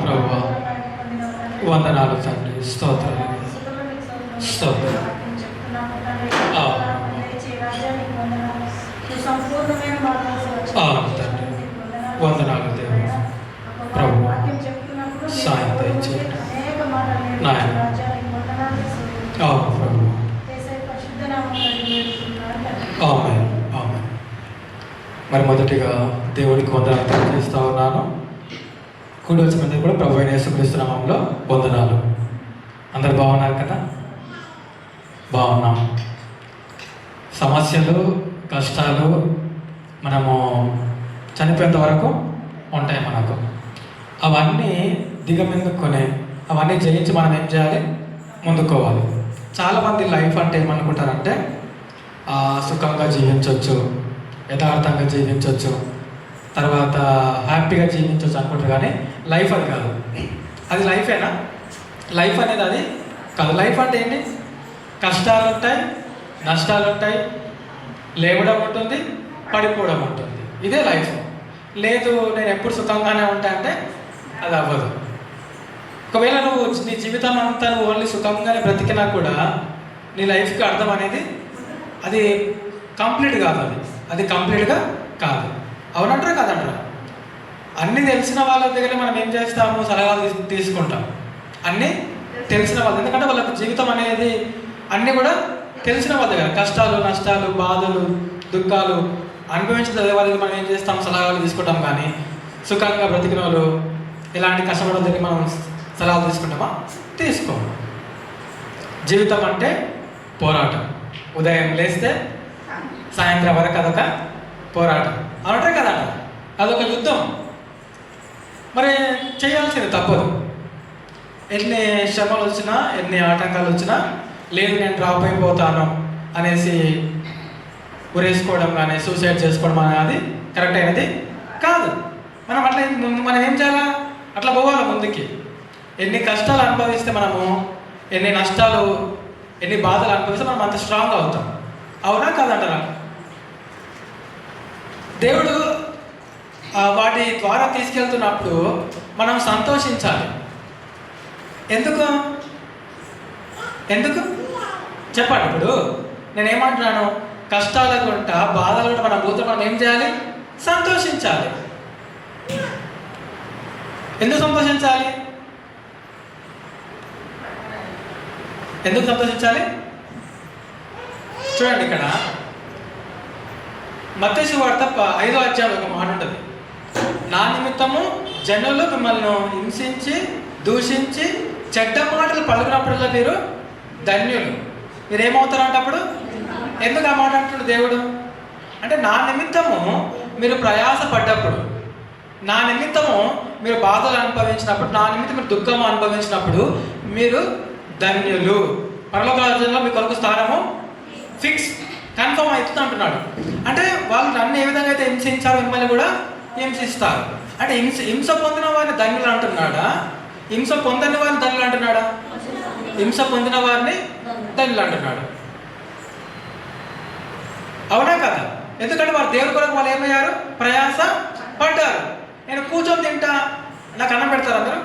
ప్రభువా, వందనాలు తండ్రి. స్తోత్రాలు స్తోత్రం. తండ్రి వందనాలు దేవుడు. ప్రభువా సాయం దయచేయండి నాయన. అవును ప్రభు. ఆమేన్ ఆమేన్. మరి మొదటిగా దేవునికి వందనాలు తెలియజేస్తా ఉన్నాను. కూడి వచ్చినందుకు కూడా ప్రభు అయిన యేసుక్రీస్తు నామములో వందనాలు. అందరు బాగున్నారు కదా? బాగున్నాం. సమస్యలు కష్టాలు మనము చనిపోయేంత వరకు ఉంటాయి మనకు. అవన్నీ దిగమిందుకొని అవన్నీ జయించి మనం ఏం చేయాలి? ముందుకోవాలి. చాలామంది లైఫ్ అంటే ఏమనుకుంటారంటే సుఖంగా జీవించవచ్చు, యథార్థంగా జీవించవచ్చు, తర్వాత హ్యాపీగా జీవించవచ్చు అనుకుంటారు. కానీ లైఫ్ అది కాదు. అది లైఫేనా? లైఫ్ అనేది అది కాదు. లైఫ్ అంటే ఏంటి? కష్టాలు ఉంటాయి, నష్టాలు ఉంటాయి, లేవడం ఉంటుంది, పడిపోవడం ఉంటుంది. ఇదే లైఫ్. లేదు నేను ఎప్పుడు సుఖంగానే ఉంటా అంటే అది అవ్వదు. ఒకవేళ నువ్వు నీ జీవితం అంతా నువ్వు ఓన్లీ సుఖంగానే బ్రతికినా కూడా నీ లైఫ్కి అర్థం అనేది అది కంప్లీట్ కాదు. అది కంప్లీట్గా కాదు. అవునంటారా కాదంటారా? అన్నీ తెలిసిన వాళ్ళ దగ్గర మనం ఏం చేస్తాము? సలహాలు తీసుకుంటాం. అన్నీ తెలిసిన వాళ్ళు, ఎందుకంటే వాళ్ళకి జీవితం అనేది అన్నీ కూడా తెలిసిన వాళ్ళ దగ్గర కష్టాలు నష్టాలు బాధలు దుఃఖాలు అనుభవించిన వాళ్ళకి మనం ఏం చేస్తాం? సలహాలు తీసుకుంటాం. కానీ సుఖంగా బ్రతికిన వాళ్ళు ఇలాంటి కష్టపడే దగ్గర మనం సలహాలు తీసుకుంటామా? తీసుకోము. జీవితం అంటే పోరాటం. ఉదయం లేస్తే సాయంత్రం వరకు అదొక పోరాటం. అవునంటే కదా? అదొక యుద్ధం. మరి చేయాల్సింది తప్పదు. ఎన్ని శ్రమలు వచ్చినా ఎన్ని ఆటంకాలు వచ్చినా లేదు నేను డ్రాప్ అయిపోతాను అనేసి ఉరేసుకోవడం కానీ సూసైడ్ చేసుకోవడం అనేది కరెక్ట్ అయినది కాదు. మనం ఏం చేయాలా? అట్లా పోవాలి ముందుకి. ఎన్ని కష్టాలు అనుభవిస్తే మనము, ఎన్ని నష్టాలు ఎన్ని బాధలు అనుభవిస్తే మనం అంత స్ట్రాంగ్ అవుతాం. అవునా కాదంటారా? దేవుడు వాటి ద్వారా తీసుకెళ్తున్నప్పుడు మనం సంతోషించాలి. ఎందుకు చెప్పండి. ఇప్పుడు నేనేమంటున్నాను? కష్టాల గుంట బాధలు కూడా మనం పోతే మనం ఏం చేయాలి? సంతోషించాలి. ఎందుకు సంతోషించాలి? చూడండి, ఇక్కడ మత్తయి సువార్త 5వ అధ్యాయంలో ఒక మాట ఉంటుంది. నా నిమిత్తము జనులు మిమ్మల్ని హింసించి దూషించి చెడ్డ మాటలు పలుకున్నప్పుడల్లా మీరు ధన్యులు. మీరేమవుతారంటే అప్పుడు? ఎందుకు ఆ మాట అంటున్నాడు దేవుడు? అంటే నా నిమిత్తము మీరు ప్రయాస పడ్డప్పుడు, నా నిమిత్తము మీరు బాధలు అనుభవించినప్పుడు, నా నిమిత్తం మీరు దుఃఖం అనుభవించినప్పుడు మీరు ధన్యులు. పరలోక రాజ్యంలో మీ కొరకు స్థానము ఫిక్స్, కన్ఫర్మ్ అవుతుంది అంటున్నాడు. అంటే వాళ్ళు నన్ను ఏ విధంగా అయితే హింసించారో మిమ్మల్ని కూడా హింసిస్తారు. అంటే హింస పొందిన వారిని ధన్యులు అంటున్నాడా? హింస పొందని వారిని ధన్యులు అంటున్నాడా? హింస పొందిన వారిని ధన్యులు అంటున్నాడు. అవునా కదా? ఎందుకంటే వారు దేవుడి కొరకు వాళ్ళు ఏమయ్యారు? ప్రయాస పడ్డారు. నేను కూర్చొని తింటా, నాకు అన్నం పెడతారా? మీరు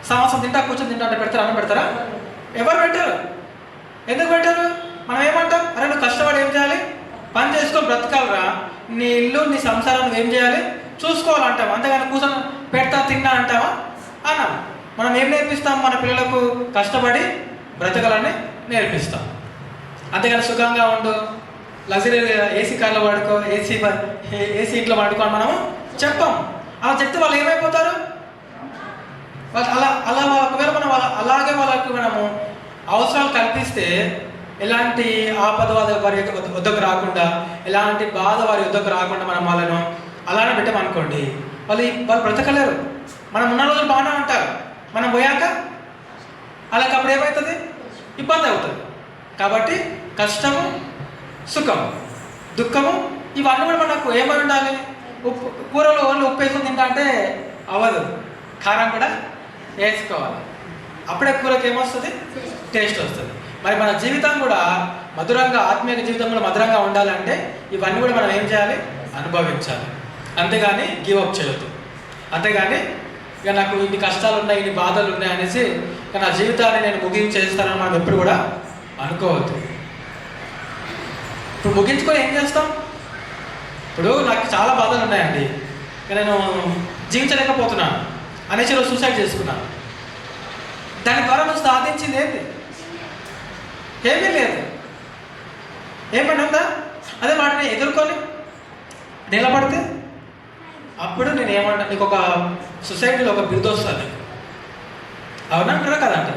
సంవత్సరం తింటా కూర్చొని తింటా అంటే పెడతారా? అన్నం పెడతారా? ఎవరు పెట్టారు? ఎందుకు పెట్టారు? మనం ఏమంటాం? అరే నువ్వు కష్టపడి ఏం చేయాలి? పని చేసుకొని బ్రతకాలరా, నీ ఇల్లు నీ సంసారం నువ్వు ఏం చేయాలి? చూసుకోవాలంటాం. అంతేగాని కూర్చొని పెడతా తిన్నా అంటావా? అన్నా. మనం ఏం నేర్పిస్తాం? మన పిల్లలకు కష్టపడి బ్రతకాలని నేర్పిస్తాం. అంతేగాని సుఖంగా ఉండు, లగ్జరీ ఏసీ కార్లో వాడుకో, ఏసీ ఇంట్లో వాడుకో అని మనము చెప్పాం. అలా చెప్తే వాళ్ళు ఏమైపోతారు? అలా ఒకవేళ మనం అలాగే వాళ్ళకి మనము అవసరాలు కల్పిస్తే ఎలాంటి ఆపద వారి వద్దకు రాకుండా, ఎలాంటి బాధ వారి వద్దకు రాకుండా మనం వాళ్ళను అలానే పెట్టామనుకోండి, వాళ్ళు బ్రతకలేరు. మనం ఉన్న రోజులు బాగానే ఉంటారు. మనం పోయాక వాళ్ళకి అప్పుడు ఏమవుతుంది? ఇబ్బంది అవుతుంది. కాబట్టి కష్టము సుఖము దుఃఖము ఇవన్నీ కూడా మనకు ఏమై ఉండాలి? కూరలో ఓన్లీ ఉప్పు వేసుకొని తింటా అంటే అవ్వదు. కారం కూడా వేసుకోవాలి. అప్పుడే కూరకి ఏమొస్తుంది? టేస్ట్ వస్తుంది. మరి మన జీవితం కూడా మధురంగా, ఆత్మీయ జీవితం కూడా మధురంగా ఉండాలంటే ఇవన్నీ కూడా మనం ఏం చేయాలి? అనుభవించాలి. అంతేగాని గివ్ అప్ చేయొద్దు. అంతేగాని ఇక నాకు ఇన్ని కష్టాలు ఉన్నాయి, ఇన్ని బాధలు ఉన్నాయి అనేసి ఇక నా జీవితాన్ని నేను ముగించేస్తానని మనం ఎప్పుడు కూడా అనుకోవద్దు. ఇప్పుడు ముగించుకొని ఏం చేస్తాం? ఇప్పుడు నాకు చాలా బాధలు ఉన్నాయండి, ఇక నేను జీవించలేకపోతున్నాను అనేసి రోజు సూసైడ్ చేసుకున్నాను. దాని ద్వారా నువ్వు సాధించింది ఏంటి? ఏమీ లేదు. ఏమన్నా ఉందా? అదే వాటిని ఎదుర్కొని నిలబడితే అప్పుడు నేను ఏమంటా, నీకు ఒక సొసైటీలో ఒక బిరుదు వస్తుంది, అవునంటారా కదా అంటే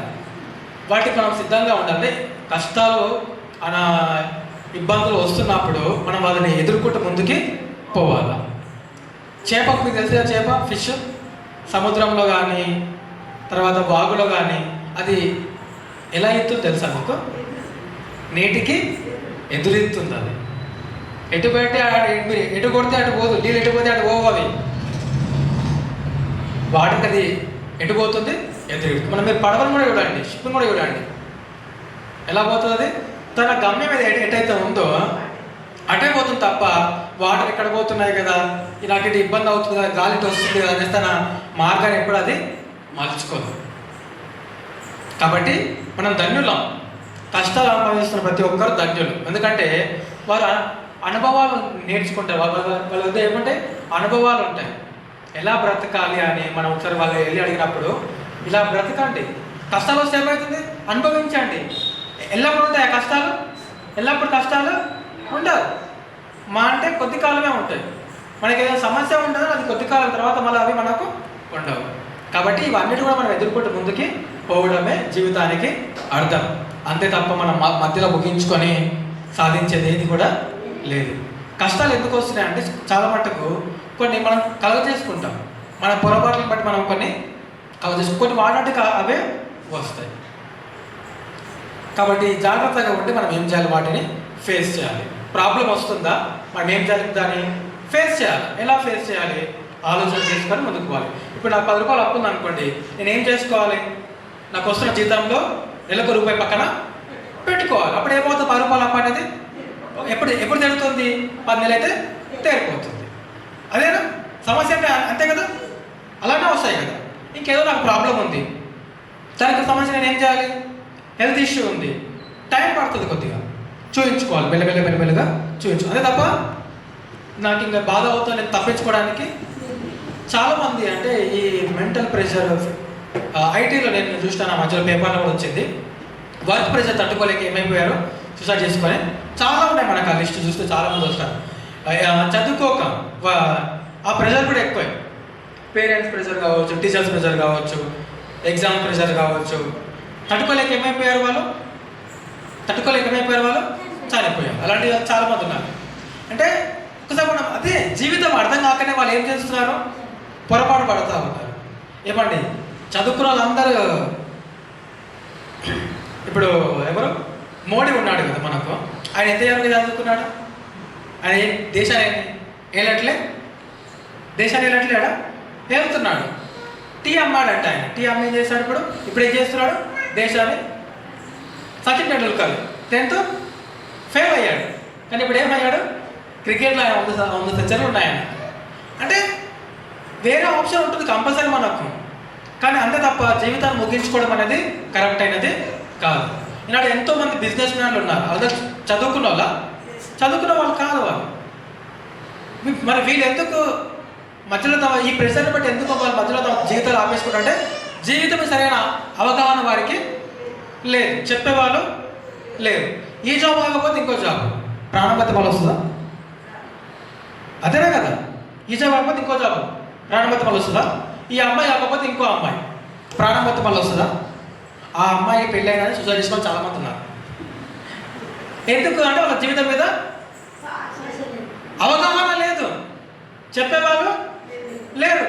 వాటికి మనం సిద్ధంగా ఉండాలి. కష్టాలు అన ఇబ్బందులు వస్తున్నప్పుడు మనం వాళ్ళని ఎదుర్కొంటూ ముందుకి పోవాలి. చేపకు మీకు తెలిసిన చేప, ఫిష్ సముద్రంలో కానీ తర్వాత వాగులో కానీ అది ఎలా ఎత్తుందో తెలుసా మీకు? నీటికి ఎదురెత్తుంది. అది ఎటు పెడితే ఎటు కొడితే అటు పోదు, నీళ్ళు ఎటు పోతే అటు పోవు. అవి వాటికి అది ఎటు పోతుంది? ఎదురెత్తుంది. మనం మీరు పడవను కూడా చూడండి, షిప్ని కూడా చూడండి, ఎలా పోతుంది? అది తన గమ్యం మీద ఎటైతే ఉందో అటే పోతుంది తప్ప వాటర్ ఎక్కడ పోతున్నాయి కదా, ఇలాంటి ఇబ్బంది అవుతుంది కదా, గాలి వస్తుంది కదా అనేసి తన మార్గాన్ని ఎప్పుడు అది మలుచుకోదు. కాబట్టి మనం ధన్యులం. కష్టాలు అనుభవిస్తున్న ప్రతి ఒక్కరు ధన్యులు. ఎందుకంటే వారు అనుభవాలు నేర్చుకుంటారు. వాళ్ళ వద్ద ఏమంటే అనుభవాలు ఉంటాయి, ఎలా బ్రతకాలి అని. మనం ఒకసారి వాళ్ళు వెళ్ళి అడిగినప్పుడు ఇలా బ్రతకండి, కష్టాలు వస్తే ఏమవుతుంది? అనుభవించండి. ఎల్లప్పుడు ఉంటాయి కష్టాలు? ఎల్లప్పుడు కష్టాలు ఉండవు. మా అంటే కొద్ది కాలమే ఉంటాయి. మనకి ఏదైనా సమస్య ఉంటుందో అది కొద్ది కాలం తర్వాత మళ్ళీ అవి మనకు ఉండవు. కాబట్టి ఇవన్నిటి కూడా మనం ఎదుర్కొంటూ ముందుకి పోవడమే జీవితానికి అర్థం. అంతే తప్ప మనం మధ్యలో ముగించుకొని సాధించేది ఏది కూడా లేదు. కష్టాలు ఎందుకు వస్తున్నాయి అంటే చాలా మటుకు కొన్ని మనం కలుగ చేసుకుంటాం, మన పొరపాట్లను బట్టి మనం కొన్ని కలుగ చేసుకుంటాం, కొన్ని వాటికి అవే వస్తాయి. కాబట్టి జాగ్రత్తగా ఉండి మనం ఏం చేయాలి? వాటిని ఫేస్ చేయాలి. ప్రాబ్లం వస్తుందా, మనం ఏం చేయాలి? దాన్ని ఫేస్ చేయాలి. ఎలా ఫేస్ చేయాలి? ఆలోచన చేసుకొని ముందుకు పోవాలి. ఇప్పుడు నాకు 10 రూపాయలు అప్పు ఉంది అనుకోండి, నేను ఏం చేసుకోవాలి? నాకు వస్తున్న జీతంలో నెలకు రూపాయి పక్కన పెట్టుకోవాలి. అప్పుడు ఏమవుతుంది? 10 రూపాయలు అప్పు అనేది ఎప్పుడు తెరుతుంది? 10 నెలలు అయితే తేరిపోతుంది. అదేనా సమస్య అంటే? అంతే కదా, అలానే వస్తాయి కదా. ఇంకేదో నాకు ప్రాబ్లం ఉంది, దానికి సమస్య నేను ఏం చేయాలి? హెల్త్ ఇష్యూ ఉంది, టైం పడుతుంది, కొద్దిగా చూపించుకోవాలి, మెల్లమెల్లగా చూపించుకోవాలి. అదే తప్ప నాకు ఇంకా బాధ అవుతుంది నేను తప్పించుకోవడానికి చాలామంది అంటే ఈ మెంటల్ ప్రెషర్, ఐటీలో నేను చూస్తాను, ఆ మధ్యలో పేపర్లో కూడా వచ్చింది, వర్క్ ప్రెషర్ తట్టుకోలేక ఏమైపోయారు? సూసైడ్ చేసుకొని. చాలా ఉన్నాయి మనకు ఆ లిస్ట్ చూస్తే చాలామంది వస్తారు. చదువుకోక ఆ ప్రెషర్ కూడా ఎక్కువ, పేరెంట్స్ ప్రెషర్ కావచ్చు, టీచర్స్ ప్రెషర్ కావచ్చు, ఎగ్జామ్ ప్రెషర్ కావచ్చు, తట్టుకోలేక ఏమైపోయారు వాళ్ళు? చనిపోయారు. అలాంటి చాలామంది ఉన్నారు. అంటే ఒకసారి మనం అదే జీవితం అర్థం కాకనే వాళ్ళు ఏం చేస్తున్నారు? పొరపాటు పడుతూ ఉన్నారు. ఏమండి, చదువుకున్న వాళ్ళందరూ ఇప్పుడు ఎవరు? మోడీ ఉన్నాడు కదా మనకు, ఆయన ఎంత ఎవరికి చదువుకున్నాడు? ఆయన దేశాన్ని ఏలట్లేడా? ఏలుతున్నాడు. టీ అమ్మాడంట ఆయన. టీ అమ్మ ఏం చేస్తాడు? ఇప్పుడు ఏం చేస్తున్నాడు? దేశాన్ని. సచిన్ టెండూల్కర్ 10th ఫెయిల్ అయ్యాడు, కానీ ఇప్పుడు ఏమయ్యాడు? క్రికెట్లో ఆయన 100 సెంచరీలు ఉన్నాయని. అంటే వేరే ఆప్షన్ ఉంటుంది కంపల్సరీ మనకు, కానీ అంతే తప్ప జీవితాన్ని ముగించుకోవడం అనేది కరెక్ట్ అయినది కాదు. ఈనాడు ఎంతోమంది బిజినెస్ మ్యాన్లు ఉన్నారు, అదే చదువుకున్న వాళ్ళు కాదు వాళ్ళు. మరి వీళ్ళు ఎందుకు మధ్యలో ఈ ప్రెషర్ని బట్టి ఎందుకు వాళ్ళ మధ్యలో జీవితాలు ఆపేసుకుంటారంటే జీవితం సరైన అవగాహన వారికి లేదు, చెప్పేవాళ్ళు లేదు. ఈ జాబ్ కాకపోతే ఇంకో జాబ్, ప్రాణభత్య మళ్ళీ వస్తుందా? అదేనా కదా. ఈ జాబ్ కాకపోతే ఇంకో జాబ్, ప్రాణభత్య మళ్ళీ వస్తుందా? ఈ అమ్మాయి కాకపోతే ఇంకో అమ్మాయి, ప్రాణభత్య మళ్ళీ వస్తుందా? ఆ అమ్మాయి పెళ్ళైనా సూసైడ్ చేసుకొని చాలామంది ఉన్నారు. ఎందుకు అంటే వాళ్ళ జీవితం మీద అవగాహన లేదు, చెప్పేవాళ్ళు లేరు.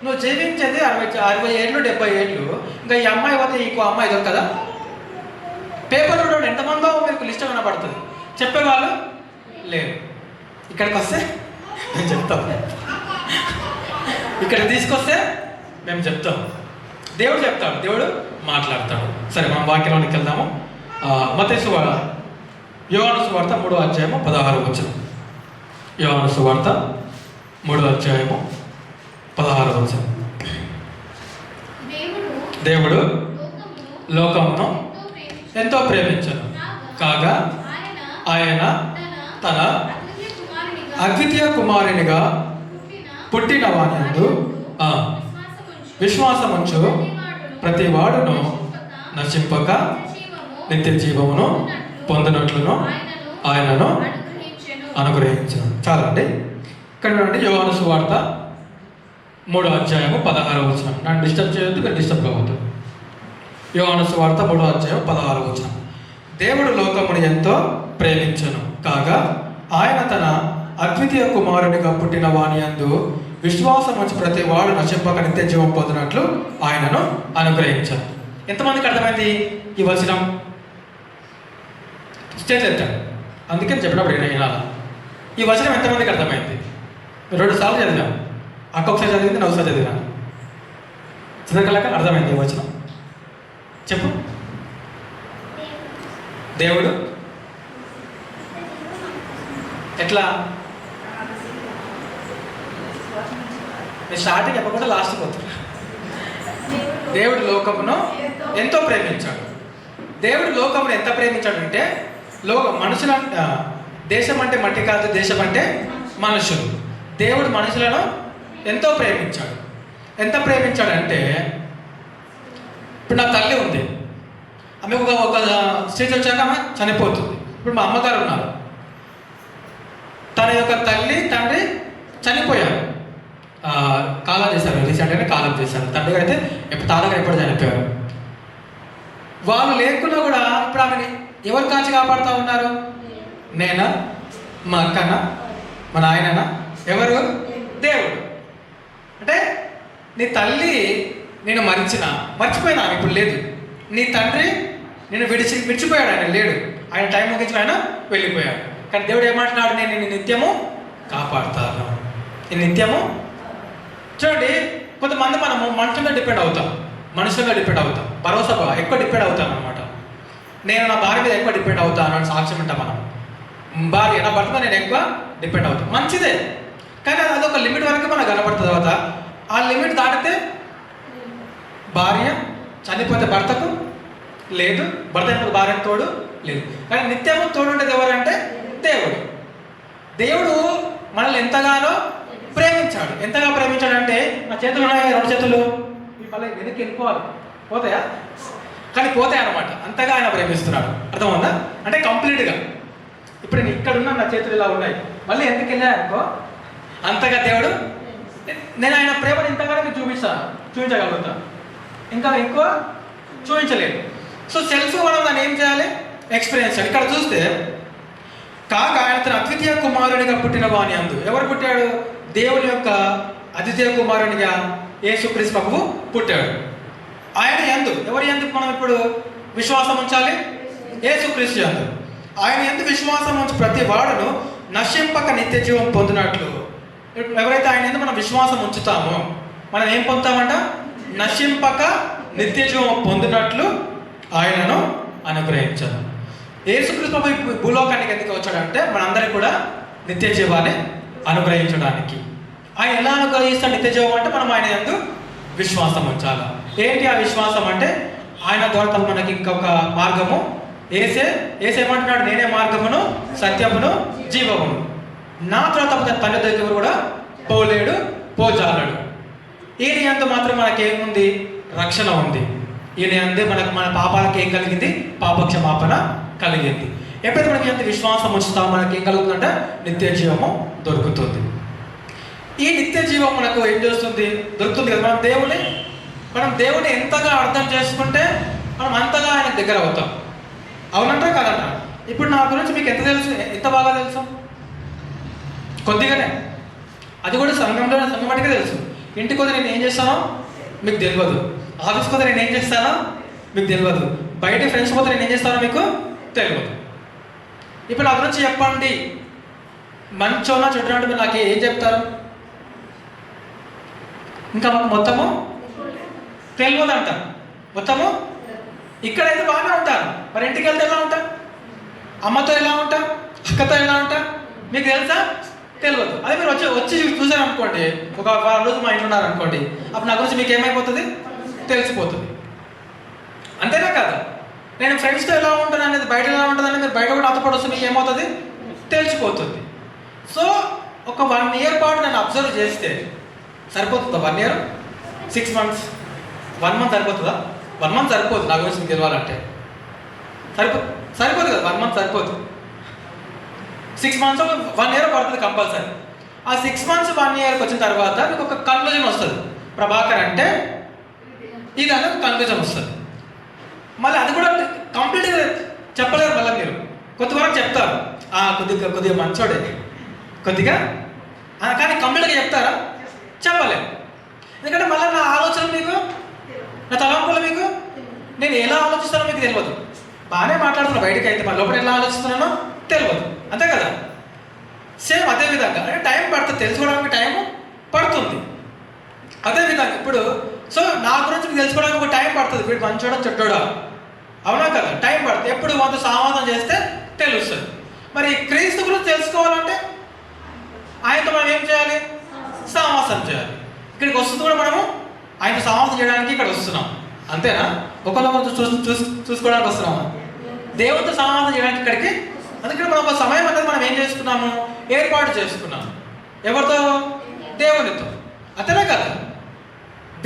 నువ్వు జీవించేది 60 ఏళ్ళు 70 ఏళ్ళు, ఇంకా ఈ అమ్మాయి పోతే ఇంకో అమ్మాయి దొరకదా? పేపర్లో చూడండి ఎంతమందో మీకు లిస్ట్ కనబడుతుంది, చెప్పేవాళ్ళు లేరు. ఇక్కడికి వస్తే మేము చెప్తాం, ఇక్కడ తీసుకొస్తే మేము చెప్తాం, దేవుడు చెప్తాడు, దేవుడు మాట్లాడతాడు. సరే, మనం వాక్యంలోనికి వెళ్దాము. మత్తయి సువార్త, యోహాను సువార్త 3వ అధ్యాయము 16వ వచనం. యోహాను సువార్త 3వ అధ్యాయము 16వ వచనం. దేవుడు లోకమును ఎంతో ప్రేమించను కాగా ఆయన తన అద్వితీయ కుమారునిగా పుట్టిన వానియందు విశ్వాసముంచు ప్రతి వాడును నశింపక నిత్య జీవమును పొందినట్లును ఆయనను అనుగ్రహించను. చాలండి. ఇక్కడ నుండి యోహాను సువార్త 3వ అధ్యాయము 16వ వచనం. నన్ను డిస్టర్బ్ చేయొద్దు, మీరు డిస్టర్బ్ కావద్దు. యోహాను సువార్త 3వ అధ్యాయం 16వ వచనం. దేవుడు లోకమును ఎంతో ప్రేమించను కాగా ఆయన తన అద్వితీయ కుమారునిగా పుట్టిన వానియందు విశ్వాసం వచ్చి ప్రతి వాడు నశింపక నిత్య జీవం పొందినట్లు ఆయనను అనుగ్రహించారు. ఎంతమందికి అర్థమైంది ఈ వచనం? స్టేజ్ ఎత్తాడు, అందుకని చెప్పినప్పుడు వినాలి. ఈ వచనం ఎంతమందికి అర్థమైంది? 2 సార్లు చదివాను, ఒకసారి చదివింది, 4 సార్లు చదివాను. చదవగలక అర్థమైంది ఈ వచనం? చెప్పు. దేవుడు ఎట్లా? మీరు స్టార్టింగ్ చెప్పకుండా లాస్ట్కి పోతారు. దేవుడు లోకమును ఎంతో ప్రేమించాడు. దేవుడు లోకమును ఎంత ప్రేమించాడు అంటే, మనుషుల దేశం అంటే మట్టి కాదు, దేశం అంటే మనుషులు. దేవుడు మనుషులను ఎంతో ప్రేమించాడు. ఎంత ప్రేమించాడంటే, ఇప్పుడు నా తల్లి ఉంది, ఆమె ఒక స్టేజ్ వచ్చాక ఆమె చనిపోతుంది. ఇప్పుడు మా అమ్మగారు ఉన్నారు, తన యొక్క తల్లి తండ్రి చనిపోయారు, కాలం చేశారు, రీసెంట్గానే కాలం చేశారు. తండ్రి గారు అయితే తాతగారు ఎప్పుడు చనిపోయారు. వాళ్ళు లేకున్నా కూడా ఇప్పుడు ఆమెని ఎవరు కాచి కాపాడుతూ ఉన్నారు? నేనా, మా అక్కనా, మా నాయననా? ఎవరు? దేవుడు. అంటే నీ తల్లి నేను మర్చిపోయినా, ఇప్పుడు లేదు. నీ తండ్రి నేను విడిచిపోయాడు, ఆయన లేడు, ఆయన టైం ముగించిన ఆయన వెళ్ళిపోయాడు. కానీ దేవుడు ఏమంటున్నాడు? నేను నిన్ను నిత్యము కాపాడుతాను. నేను నిత్యము. చూడండి, కొంతమంది మనము మనుషులుగా డిపెండ్ అవుతాం, భరోసా ఎక్కువ డిపెండ్ అవుతాం అనమాట. నేను నా భార్య మీద ఎక్కువ డిపెండ్ అవుతాను అని సాక్ష్యం ఉంటాం మనం. భార్య నా భర్త నేను ఎక్కువ డిపెండ్ అవుతాను, మంచిదే. కానీ అదొక లిమిట్ వరకు మనకు కనపడుతుంది. తర్వాత ఆ లిమిట్ దాటితే భార్య చనిపోతే భర్తకు లేదు, భర్త చనిపోతే భార్యకు తోడు లేదు. కానీ నిత్యము తోడు ఉండేది ఎవరంటే దేవుడు. దేవుడు మనల్ని ఎంతగానో ప్రేమించాడు. ఎంతగా ప్రేమించాడంటే, నా చేతులు ఉన్నాయి, 2 చేతులు, మళ్ళీ వెనక్కి వెళ్ళిపోవాలి, పోతాయా? కానీ పోతాయి అనమాట. అంతగా ఆయన ప్రేమిస్తున్నాడు. అర్థమవుందా? అంటే కంప్లీట్గా. ఇప్పుడు నేను ఇక్కడ ఉన్నా, నా చేతులు ఇలా ఉన్నాయి, మళ్ళీ ఎందుకు వెళ్ళాయనుకో, అంతగా దేవుడు, నేను ఆయన ప్రేమను ఇంతగానో మీకు చూపించగలుగుతాను, ఇంకా ఎక్కువ చూపించలేదు. సో సెల్ఫ్ మనం దాన్ని ఏం చేయాలి? ఎక్స్పీరియన్స్ చేయాలి. ఇక్కడ చూస్తే, కాక ఆయన తన అద్వితీయ కుమారునిగా పుట్టిన వాని అందు. ఎవరు పుట్టాడు? దేవుని యొక్క అద్వితీయ కుమారునిగా యేసుక్రీస్తు ప్రభువు పుట్టాడు. ఆయన యందు, ఎవరి యందు మనం ఇప్పుడు విశ్వాసం ఉంచాలి? యేసుక్రీస్తు యందు. ఆయన యందు విశ్వాసం ఉంచి ప్రతి వాడును నశింపక నిత్య జీవం పొందినట్లు. ఎవరైతే ఆయన యందు మనం విశ్వాసం ఉంచుతామో, మనం ఏం పొందుతామంట? నశింపక నిత్య జీవం పొందినట్లు ఆయనను అనుగ్రహించాను. యేసుక్రీస్తు ప్రభు భూలోకానికి ఎందుకు వచ్చాడంటే, మనందరికీ కూడా నిత్య జీవాన్ని అనుగ్రహించడానికి. ఆయన ఎలా అనుగ్రహిస్తాడు నిత్య జీవం అంటే, మనం ఆయన యందు విశ్వాసం ఉంచాలి. ఏంటి ఆ విశ్వాసం అంటే, ఆయన ద్వారా మనకి ఇంకొక మార్గము, ఏసేమంటున్నాడు? నేనే మార్గమును, సత్యమును, జీవమును, నా తర్వాత తండ్రి దగ్గర కూడా పోలేడు, పోజాలడు. ఈయన యందు మాత్రం మనకేముంది? రక్షణ ఉంది. ఈయన యందే మన పాపాలకు ఏం కలిగింది? పాపక్షమాపణ కలిగింది. ఎప్పుడైతే మనకి ఎంత విశ్వాసం ఉంచుతామో మనకి ఏం కలుగుతుందంటే నిత్య జీవము దొరుకుతుంది. ఈ నిత్య జీవం మనకు ఏం చేస్తుంది? దొరుకుతుంది కదా. మనం దేవుని ఎంతగా అర్థం చేసుకుంటే మనం అంతగా ఆయన దగ్గర అవుతాం. అవునంటారా కాదంటారా? ఇప్పుడు నా గురించి మీకు ఎంత తెలుసు? ఎంత బాగా తెలుసు? కొద్దిగానే. అది కూడా సంఘం మట్టుకే తెలుసు. ఇంటికి వద్ద నేను ఏం చేస్తానో మీకు తెలియదు. ఆఫీస్కి వద్ద నేను ఏం చేస్తానో మీకు తెలియదు. బయట ఫ్రెండ్స్ పోతే నేను ఏం చేస్తానో మీకు తెలియదు. ఇప్పుడు నా గురించి చెప్పండి, మంచోనా చెడ్డోనా, మీరు నాకు ఏం చెప్తారు? ఇంకా మాకు మొత్తము తెలియదు అంటారు. మొత్తము ఇక్కడైతే బాగానే ఉంటారు, మరి ఇంటికి వెళ్తే ఎలా ఉంటాం? అమ్మతో ఎలా ఉంటాం? అక్కతో ఎలా ఉంటాం? మీకు తెలుసా? తెలియదు. అదే మీరు వచ్చి చూసారు అనుకోండి, ఒక 4 రోజులు మా ఇంట్లో ఉన్నారనుకోండి, అప్పుడు నా గురించి మీకు ఏమైపోతుంది? తెలిసిపోతుంది. అంతేనా కదా? నేను ఫ్రెండ్స్తో ఎలా ఉంటాను అనేది, బయట ఎలా ఉంటుంది అనేది మీరు బయట కూడా అతపడొస్తే మీకు ఏమవుతుంది, తెలిసిపోతుంది. సో ఒక 1 year పాటు నేను అబ్జర్వ్ చేస్తే సరిపోతుందా? 1 year, 6 months, 1 month సరిపోతుందా? 1 month సరిపోదు నా గురించి మీకు తెలియాలంటే. సరిపోదు కదా, 1 month సరిపోదు. 6 months 1 year పడుతుంది కంపల్సరీ. ఆ 6 months 1 yearకి వచ్చిన తర్వాత మీకు ఒక కన్క్లూజన్ వస్తుంది, ప్రభాకర్ అంటే ఇది అనే కన్క్లూజన్ వస్తుంది. మళ్ళీ అది కూడా కంప్లీట్గా చెప్పలేరు. మళ్ళీ మీరు కొంతవరకు చెప్తారు, కొద్దిగా మంచోడే కొద్దిగా, కానీ కంప్లీట్గా చెప్తారా? చెప్పలేము. ఎందుకంటే మళ్ళీ నా ఆలోచన మీకు, నా తలంపులు మీకు, నేను ఎలా ఆలోచిస్తానో మీకు తెలియదు. బాగానే మాట్లాడుతున్నా బయటకి, అయితే మన లోపల ఎలా ఆలోచిస్తున్నానో తెలియదు. అంతే కదా? సేమ్ అదే విధంగా అంటే టైం పడుతుంది, తెలుసుకోవడానికి టైం పడుతుంది. అదేవిధంగా ఇప్పుడు సో నా గురించి మీకు తెలుసుకోవడానికి ఒక టైం పడుతుంది. వీడు మంచోడా చెడ్డోడా, అవునా కదా? టైం పడుతుంది. ఎప్పుడు కొంత సమాధానం చేస్తే తెలుస్తుంది. మరి క్రీస్తు గురించి తెలుసుకోవాలంటే ఆయనతో మనం ఏం చేయాలి? సహవాసం చేయాలి. ఇక్కడికి వస్తుంది కూడా మనము ఆయనతో సహవాసం చేయడానికి ఇక్కడ వస్తున్నాం. అంతేనా? ఒకళ్ళొకరు చూసుకోవడానికి వస్తున్నాము, దేవుడితో సహవాసం చేయడానికి ఇక్కడికి. అందుకని మనం ఒక సమయం అనేది మనం ఏం చేసుకున్నాము, ఏర్పాటు చేసుకున్నాము. ఎవరితో? దేవునితో. అంతేనా కదా?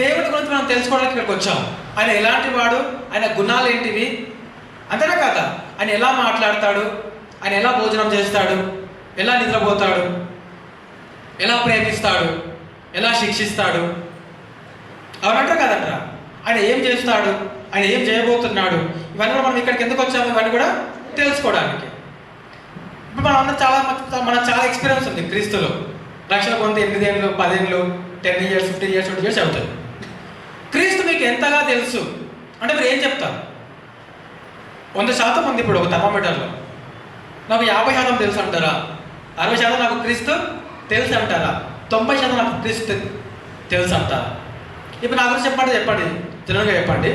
దేవుడి గురించి మనం తెలుసుకోవడానికి ఇక్కడికి వచ్చాము. ఆయన ఎలాంటి వాడు, ఆయన గుణాలు ఏంటివి, అంతేనా కదా? ఆయన ఎలా మాట్లాడతాడు, ఆయన ఎలా భోజనం చేస్తాడు, ఎలా నిద్రపోతాడు, ఎలా ప్రేమిస్తాడు, ఎలా శిక్షిస్తాడు, అవునంటారు కదంటారా? ఆయన ఏం చేస్తాడు, ఆయన ఏం చేయబోతున్నాడు, ఇవన్నీ కూడా మనం ఇక్కడికి ఎందుకు వచ్చాము, ఇవన్నీ కూడా తెలుసుకోవడానికి. ఇప్పుడు మనం అందరూ మనకు చాలా ఎక్స్పీరియన్స్ ఉంది క్రీస్తులో. లక్షల కొంత 8 ఏళ్ళు, 10 ఏళ్ళు, 10 years, 15 years, 20 years అవుతాయి. క్రీస్తు మీకు ఎంతగా తెలుసు అంటే మీరు ఏం చెప్తారు? 100% ఉంది ఇప్పుడు ఒక థర్మామీటర్లో. నాకు 50% తెలుసు అంటారా? 60% నాకు క్రీస్తు తెలుసు అంటారా? 90% నాకు క్రీస్తు తెలుసు అంటారా? ఇప్పుడు నా గురించి చెప్పండి, జనరల్గా చెప్పండి.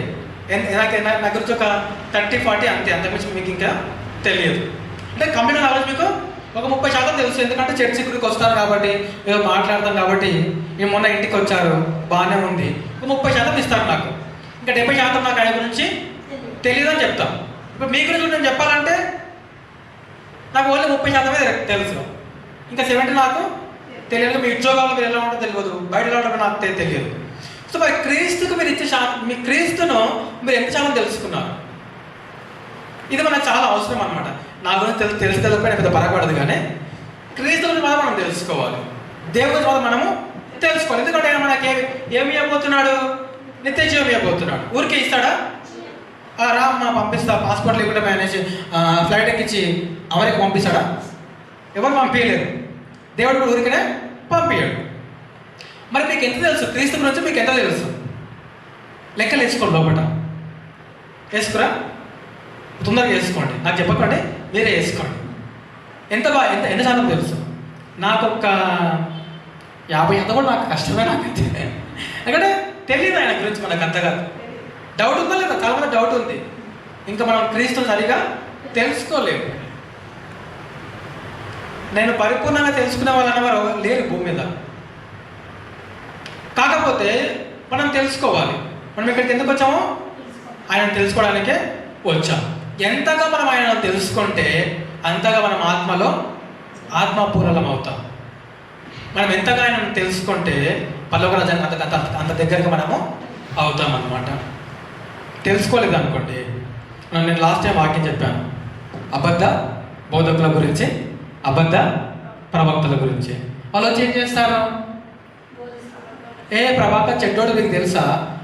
నా గురించి ఒక 30-40 అంతే, అంతకుమించి మీకు ఇంకా తెలియదు. అంటే కంప్లీట్ నా గురించి మీకు ఒక 30% తెలుసు. ఎందుకంటే చర్చి గురికి వస్తారు కాబట్టి, ఏదో మాట్లాడతాం కాబట్టి. మేము మొన్న ఇంటికి వచ్చారు, బాగానే ఉంది, ఒక 30% ఇస్తారు నాకు. ఇంకా 70% నాకు ఆయన గురించి తెలియదు అని చెప్తాం. ఇప్పుడు మీ గురించి నేను చెప్పాలంటే నాకు ఓన్లీ 30% తెలుసు, ఇంకా 70 నాకు తెలియదు. మీ ఉద్యోగాల్లో మీరు ఎలా ఉంటుందో తెలియదు, బయట ఎలా ఉంటుందో నాకు తెలియదు. సో మరి క్రీస్తుకు మీరు ఇచ్చే మీ క్రీస్తును మీరు ఎంత శాతం తెలుసుకున్నారు? ఇది మనకు చాలా అవసరం అనమాట. నా గురించి తెలిసి తెలియకపోయినా పెద్ద పరగబడదు, కానీ క్రీస్తు గురించి మాత్రం మనం తెలుసుకోవాలి. దేవుడి గురించి మాత్రం మనము తెలుసుకోవాలి. ఎందుకంటే ఆయన మనకి ఏమి ఇవ్వబోతున్నాడు? నిత్య జీవం ఇవ్వబోతున్నాడు. ఊరికే ఇస్తాడా? రామ్మా పంపిస్తా, పాస్పోర్ట్ లేకుండా మేనేజ్ ఫ్లైట్ ఎక్కించి అమెరికా పంపిస్తాడా? ఎవరు పంపించలేరు. దేవుడు కూడా ఊరికనే పంపించాడు. మరి మీకు ఎంత తెలుసు క్రీస్తు గురించి? మీకు ఎంత తెలుసు? లెక్కలు వేసుకోండి, లోపల వేసుకురా, తొందరగా వేసుకోండి. నాకు చెప్పకండి, మీరే వేసుకోండి. ఎంత శాతం తెలుసు? నాకు ఒక 50% కూడా నాకు కష్టమే. నాకైతే ఎందుకంటే తెలియదు ఆయన గురించి మనకు అంతగా. డౌట్ ఉందా లేదా? చాలా మంది డౌట్ ఉంది. ఇంకా మనం క్రీస్తుని సరిగా తెలుసుకోలేము. నేను పరిపూర్ణంగా తెలుసుకునే వాళ్ళని లేరు భూమి మీద. కాకపోతే మనం తెలుసుకోవాలి. మనం ఇక్కడికి ఎందుకు వచ్చామో ఆయన తెలుసుకోవడానికే వచ్చాం. ఎంతగా మనం ఆయన తెలుసుకుంటే అంతగా మనం ఆత్మలో ఆత్మపూర్ణలం అవుతాం. మనం ఎంతగా ఆయన తెలుసుకుంటే పరలోక రాజ్యానికి అంత దగ్గరగా మనము అవుతాం అన్నమాట. తెలుసుకోలేదు అనుకోండి, నేను లాస్ట్ టైం వాక్యం చెప్పాను, అబద్ధ బోధకుల గురించి, అబద్ధ ప్రవక్తల గురించి. వాళ్ళు వచ్చి ఏం చేస్తారు? ప్రభాకర్ చెడ్డోడు మీకు తెలుసా,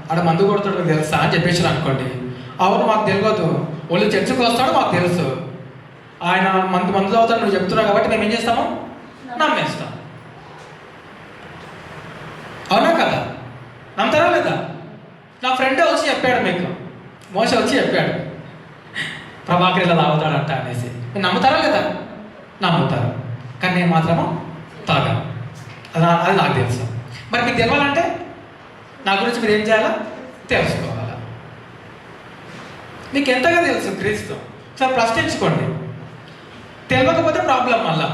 ఆడ మందు కొడుతాడు మీకు తెలుసా అని చెప్పేసారు అనుకోండి. అవును మాకు తెలియదు, వాళ్ళు చర్చకు వస్తాడు మాకు తెలుసు, ఆయన మందు అవుతాడు నువ్వు చెప్తున్నావు కాబట్టి మేము ఏం చేస్తాము? నమ్మేస్తాం. అవునా కదా? నమ్ముతారా లేదా? నా ఫ్రెండే వచ్చి చెప్పాడు, మీకు మోస వచ్చి చెప్పాడు ప్రభాకర్ ఇలా తాగుతాడంట అనేసి. మీరు నమ్ముతారా లేదా? నమ్ముతారు. కానీ నేను మాత్రము తాగాను. అది నాకు తెలుసు. మరి మీకు తెలవాలంటే నా గురించి మీరు ఏం చేయాలా? తెలుసుకోవాలా. మీకు ఎంతగా తెలుసు క్రీస్తు? సార్ ప్రశ్నించుకోండి. తెలియకపోతే ప్రాబ్లం మళ్ళా.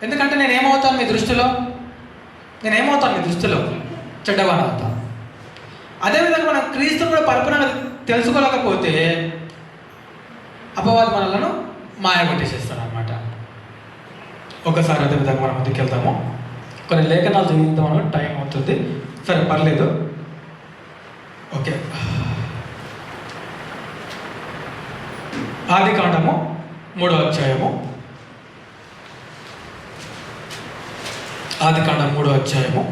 ఎందుకంటే నేనేమవుతాను మీ దృష్టిలో? చెడ్డవాడు అవుతాను. అదేవిధంగా మనం క్రీస్తుని కూడా పరిపూర్ణంగా తెలుసుకోలేకపోతే అపవాది మనలను మాయగొట్టేసేస్తాడు అనమాట. ఒకసారి అదేవిధంగా మనం ముందుకెళ్తాము. కొన్ని లేఖనాలు చదివిద్దామని టైం అవుతుంది. సరే పర్లేదు, ఓకే. ఆదికాండము 3వ అధ్యాయము. ఆదికాండం 3వ అధ్యాయము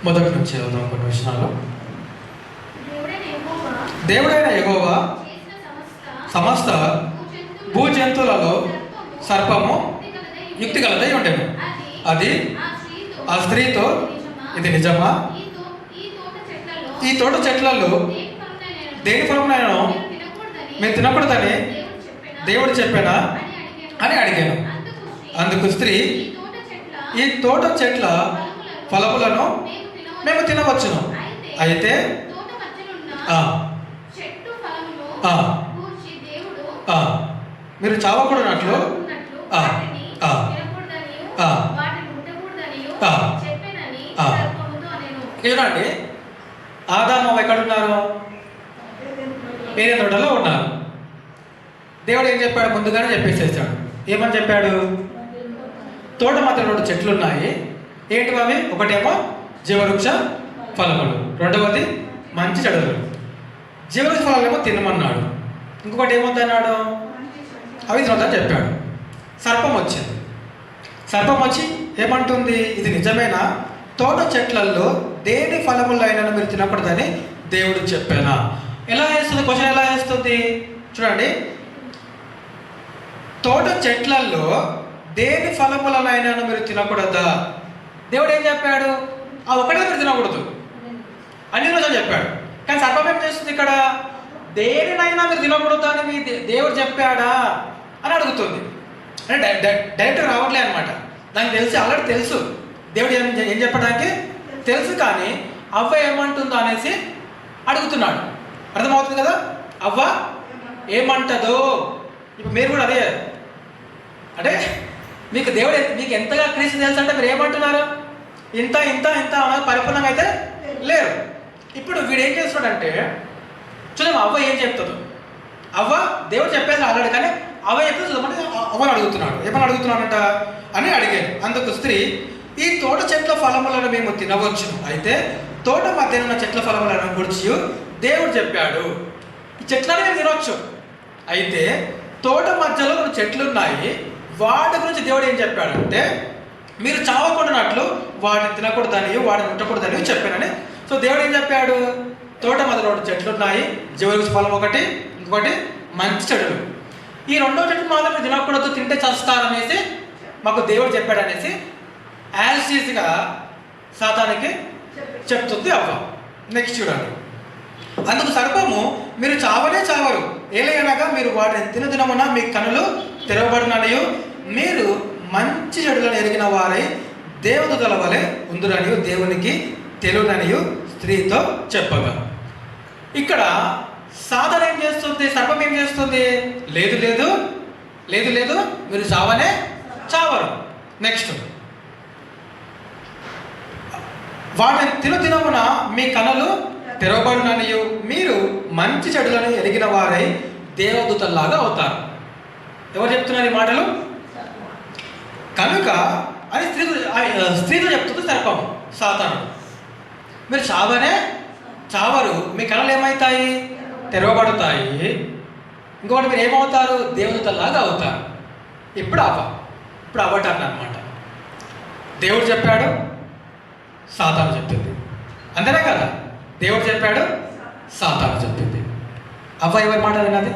మొదటి నుంచి చదువుదాం కొన్ని విషయాలు. దేవుడైన యెహోవా సమస్త భూజంతువులలో సర్పము యుక్తి గలదై ఉండెను. అది ఆ స్త్రీతో, ఇది నిజమా? ఈ తోట చెట్లలో దేని ఫలమునైనా మీరు తినకూడదని దేవుడు చెప్పానా అని అడిగాను. అందుకు స్త్రీ, ఈ తోట చెట్ల ఫలములను మేము తినవచ్చును, అయితే మీరు చావకూడనట్లు చూడండి. ఆదాము ఎక్కడున్నారు? ఏదైనా తోటలో ఉన్నారు. దేవుడు ఏం చెప్పాడు? ముందుగానే చెప్పేసేసాడు. ఏమని చెప్పాడు? తోట మధ్యలో 2 చెట్లు ఉన్నాయి. ఏంటి అవి? ఒకటేమో జీవవృక్ష ఫలములు, రెండవది మంచి చెడులు. జీవవృక్ష ఫలాలేమో తినమన్నాడు. ఇంకొకటి ఏమొద్దన్నాడు? అవి తినొద్దని చెప్పాడు. సర్పం వచ్చింది. సర్పం వచ్చి ఏమంటుంది? ఇది నిజమేనా? తోట చెట్లలో దేని ఫలములైనా మీరు తినకూడదని దేవుడు చెప్పానా? ఎలా వేస్తుంది? క్వశ్చన్ ఎలా వేస్తుంది చూడండి. తోట చెట్లలో దేని ఫలములనైనా మీరు తినకూడదా? దేవుడు ఏం చెప్పాడు? ఆ ఒకటే మీరు తినకూడదు అన్ని రోజులు చెప్పాడు. కానీ సర్పం ఏం చేస్తుంది ఇక్కడ? దేనినైనా మీరు తినకూడదు అని మీ దేవుడు చెప్పాడా అని అడుగుతుంది. అంటే డైరెక్ట్ రావట్లే అనమాట. దానికి తెలిసి, ఆల్రెడీ తెలుసు దేవుడు ఏం చెప్పడానికి తెలుసు. కానీ అవ్వ ఏమంటుందో అనేసి అడుగుతున్నాడు. అర్థమవుతుంది కదా? అవ్వ ఏమంటదో. ఇప్పుడు మీరు కూడా అదే, అంటే మీకు దేవుడు మీకు ఎంతగా క్రీస్తు తెలుసు అంటే మీరు ఏమంటున్నారు? ఇంత ఇంత ఇంత పరిపూర్ణంగా అయితే లేరు. ఇప్పుడు వీడు ఏం చేస్తున్నాడంటే చూద్దాం అవ్వ ఏం చెప్తుందో. అవ్వ దేవుడు చెప్పేసి ఆల్రెడీ, కానీ అవ్వ చెప్తే చూద్దామంటే అవ్వని అడుగుతున్నాడు. ఏమని అడుగుతున్నాడంట అని అడిగాడు. అందుకు స్త్రీ, ఈ తోట చెట్ల ఫలములను మేము తినవచ్చు, అయితే తోట మధ్యన ఉన్న చెట్ల ఫలములను గురించి దేవుడు చెప్పాడు. ఈ చెట్లను మేము తినవచ్చు, అయితే తోట మధ్యలో 2 చెట్లు ఉన్నాయి, వాటి గురించి దేవుడు ఏం చెప్పాడంటే మీరు చావకూడనట్లు వాటిని తినకూడదని, వాటిని ముట్టకూడదని చెప్పానని. సో దేవుడు ఏం చెప్పాడు? తోట మధ్యలో 2 చెట్లు ఉన్నాయి, జీవవృక్ష ఫలం ఒకటి, ఇంకొకటి మంచి చెడులు. ఈ 2వ చెట్టు మాత్రం తినకూడదు, తింటే చస్తారనేసి మాకు దేవుడు చెప్పాడనేసి యాజ్గా సాతానికి చెప్తుంది అవ్వ. నెక్స్ట్ చూడండి. అందుకు సర్పము, మీరు చావనే చావరు, ఏలయనగా మీరు వాటిని తినమున మీ కనులు తెరవబడిననియు మీరు మంచి చెడులను ఎరిగిన వారై దేవదూతల వలె ఉందురనియు దేవునికి తెలుననియు స్త్రీతో చెప్పగా. ఇక్కడ సాతాను ఏం చేస్తుంది? సర్పం ఏం చేస్తుంది? లేదు లేదు లేదు లేదు, మీరు చావనే చావరు. నెక్స్ట్, వాటిని తినమున మీ కనులు తెరవబడిననియు మీరు మంచి చెడులను ఎరిగిన వారై దేవదూతల్లాగా అవుతారు. ఎవరు చెప్తున్నారు ఈ మాటలు? కనుక అని స్త్రీతో చెప్తుంది సర్పము, సాతాను. మీరు చావనే చావరు, మీ కనులు ఏమవుతాయి? తెరవబడతాయి. ఇంకొకటి మీరు ఏమవుతారు? దేవదూతల్లాగా అవుతారు. ఇప్పుడు అవ్వటాన్ని అనమాట. దేవుడు చెప్పాడు, సాతాను చెప్పింది. అంతేనే కదా? దేవుడు చెప్పాడు, సాతాను చెప్పింది. అవ్వ ఎవరి మాట విన్నది?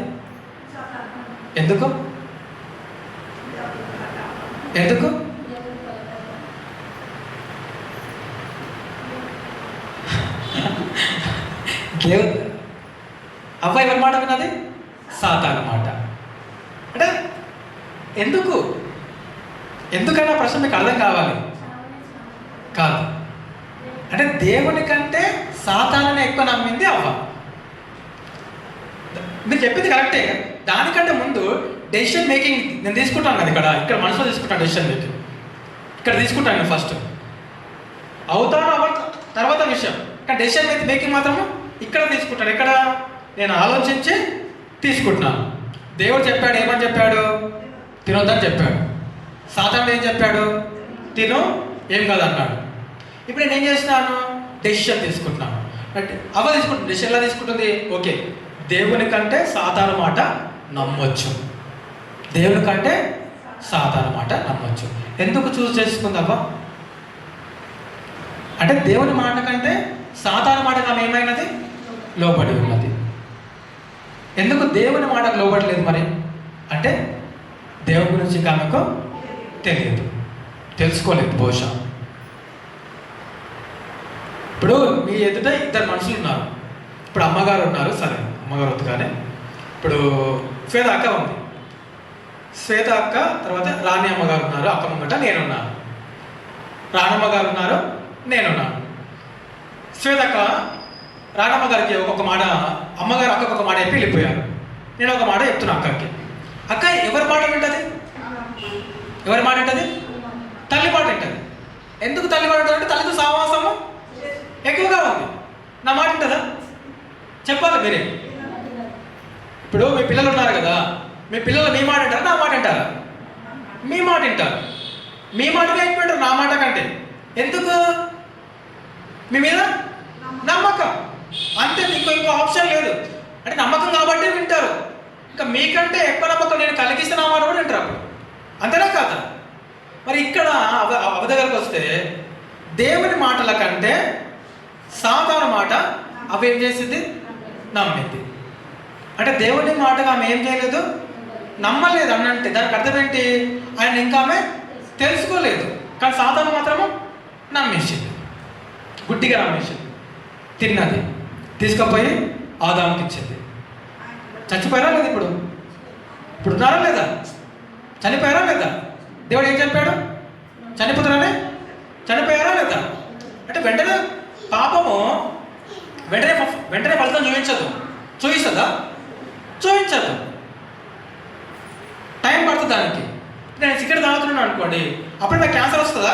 ఎందుకు? ఎందుకు? అవ్వ ఎవరి మాట విన్నది? సాతాను మాట. అంటే ఎందుకు? ఎందుకన్నా ప్రశ్న మీకు అర్థం కావాలి. కాదు, అంటే దేవుని కంటే సాతానుని ఎక్కువ నమ్మింది అవ్వ. మీరు చెప్పింది కరెక్టే. దానికంటే ముందు డెసిషన్ మేకింగ్ నేను తీసుకుంటాను కదా, ఇక్కడ మనసులో తీసుకుంటాను డెసిషన్ మేకింగ్. ఇక్కడ తీసుకుంటాను నేను ఫస్ట్. అవుతాను తర్వాత విషయం. కానీ డెసిషన్ మేకింగ్ మాత్రము ఇక్కడ తీసుకుంటాను. ఎక్కడ? నేను ఆలోచించి తీసుకుంటున్నాను. దేవుడు చెప్పాడు, ఏమని చెప్పాడు? తినొద్దని చెప్పాడు. సాతానుడు ఏం చెప్పాడు? తిను, ఏం కాదన్నాడు. ఇప్పుడు నేను ఏం చేస్తున్నాను? డెసిషన్ తీసుకుంటున్నాను. అంటే తీసుకుంటుంది. డెసిషన్ ఎలా తీసుకుంటుంది? ఓకే, దేవుని కంటే సాతాను మాట నమ్మొచ్చు, దేవుని కంటే సాతాను మాట నమ్మొచ్చు. ఎందుకు చూస్ చేసుకుంది అవ్వ? అంటే దేవుని మాట కంటే సాతాను మాటకు ఆమె ఏమైనది? లోబడి ఉన్నది. ఎందుకు దేవుని మాటకు లోబడలేదు మరి అంటే దేవుని గురించి ఆమెకు తెలియదు, తెలుసుకోలేదు బహుశా. ఇప్పుడు మీ ఎదుట ఇద్దరు మనుషులు ఉన్నారు. ఇప్పుడు అమ్మగారు ఉన్నారు, సరే అమ్మగారు వద్దుగానే. ఇప్పుడు శ్వేత అక్క ఉంది. శ్వేత అక్క తర్వాత రాణి అమ్మగారు ఉన్నారు, అక్క ముంగట నేనున్నాను. రాణమ్మ గారు ఉన్నారు, నేనున్నాను. శ్వేత అక్క రాణమ్మ గారికి ఒక మాట, అమ్మగారు అక్కకు ఒక మాట చెప్పి వెళ్ళిపోయారు. నేను ఒక మాట చెప్తున్నా అక్కకి. అక్క ఎవరి మాట వింటది? ఎవరి మాట వింటది? తల్లి మాట వింటది. ఎందుకు తల్లి మాట వింటది అంటే తల్లితో సావాసము ఎక్కువగా ఉంది. నా మాట వింటదా? చెప్పాలి మీరే. ఇప్పుడు మీ పిల్లలు ఉన్నారు కదా, మీ పిల్లలు మీ మాట వింటారా, నా మాట వింటారా? మీ మాట వింటారు. మీ మాటగా ఎక్కువ వింటారు నా మాట కంటే. ఎందుకు? మీ మీద నమ్మకం, అంతే. ఇంకో ఆప్షన్ లేదు. అంటే నమ్మకం కాబట్టి వింటారు. ఇంకా మీకంటే ఎక్కువ నమ్మకం నేను కలిగిస్తే నా మాట కూడా వింటారు అప్పుడు. అంతేనా కాదా? మరి ఇక్కడ అవ దగ్గరకు వస్తే దేవుని మాటల కంటే సాతాను మాట అవి ఏం చేసింది? నమ్మింది. అంటే దేవుని మాటగా ఆమె ఏం చేయలేదు? నమ్మలేదు అన్నంటే దానికి అర్థం ఏంటి? ఆయన ఇంకా ఆమె తెలుసుకోలేదు. కానీ సాతాను మాత్రము నమ్మేసింది, గుడ్డిగా నమ్మేసింది. తిన్నది, తీసుకుపోయి ఆదాముకి ఇచ్చింది. చచ్చిపోయారా లేదా? ఇప్పుడు ఉన్నారా లేదా? చనిపోయారా లేదా? దేవుడు ఏం చెప్పాడు? చనిపోతారనే చనిపోయారా లేదా? అంటే వెంటనే పాపము వెంటనే ఫలితం చూపిస్తుందా? చూపించదు. టైం పడుతుంది దానికి. నేను సిగరెట్ తాగుతున్నాను అనుకోండి, అప్పుడు నాకు క్యాన్సర్ వస్తుందా?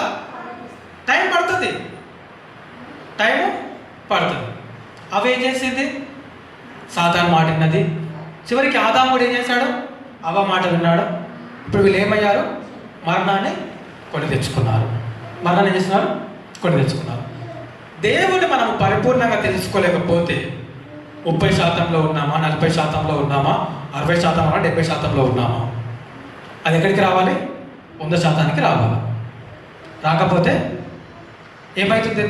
టైం పడుతుంది. అవి ఏం చేసింది? సాతాను మాట విన్నది. చివరికి ఆదాము కూడా ఏం చేశాడు? అవ్వ మాట విన్నాడు. ఇప్పుడు వీళ్ళు ఏమయ్యారు? మరణాన్ని కొని తెచ్చుకున్నారు. మరణాన్ని ఏం చేస్తున్నారు? కొని తెచ్చుకున్నారు. దేవుని మనం పరిపూర్ణంగా తెలుసుకోలేకపోతే 30% ఉన్నామా, 40% ఉన్నామా, 60% 70% ఉన్నామా? అది ఎక్కడికి రావాలి? 100% రావాలి. రాకపోతే ఏమవుతుంది?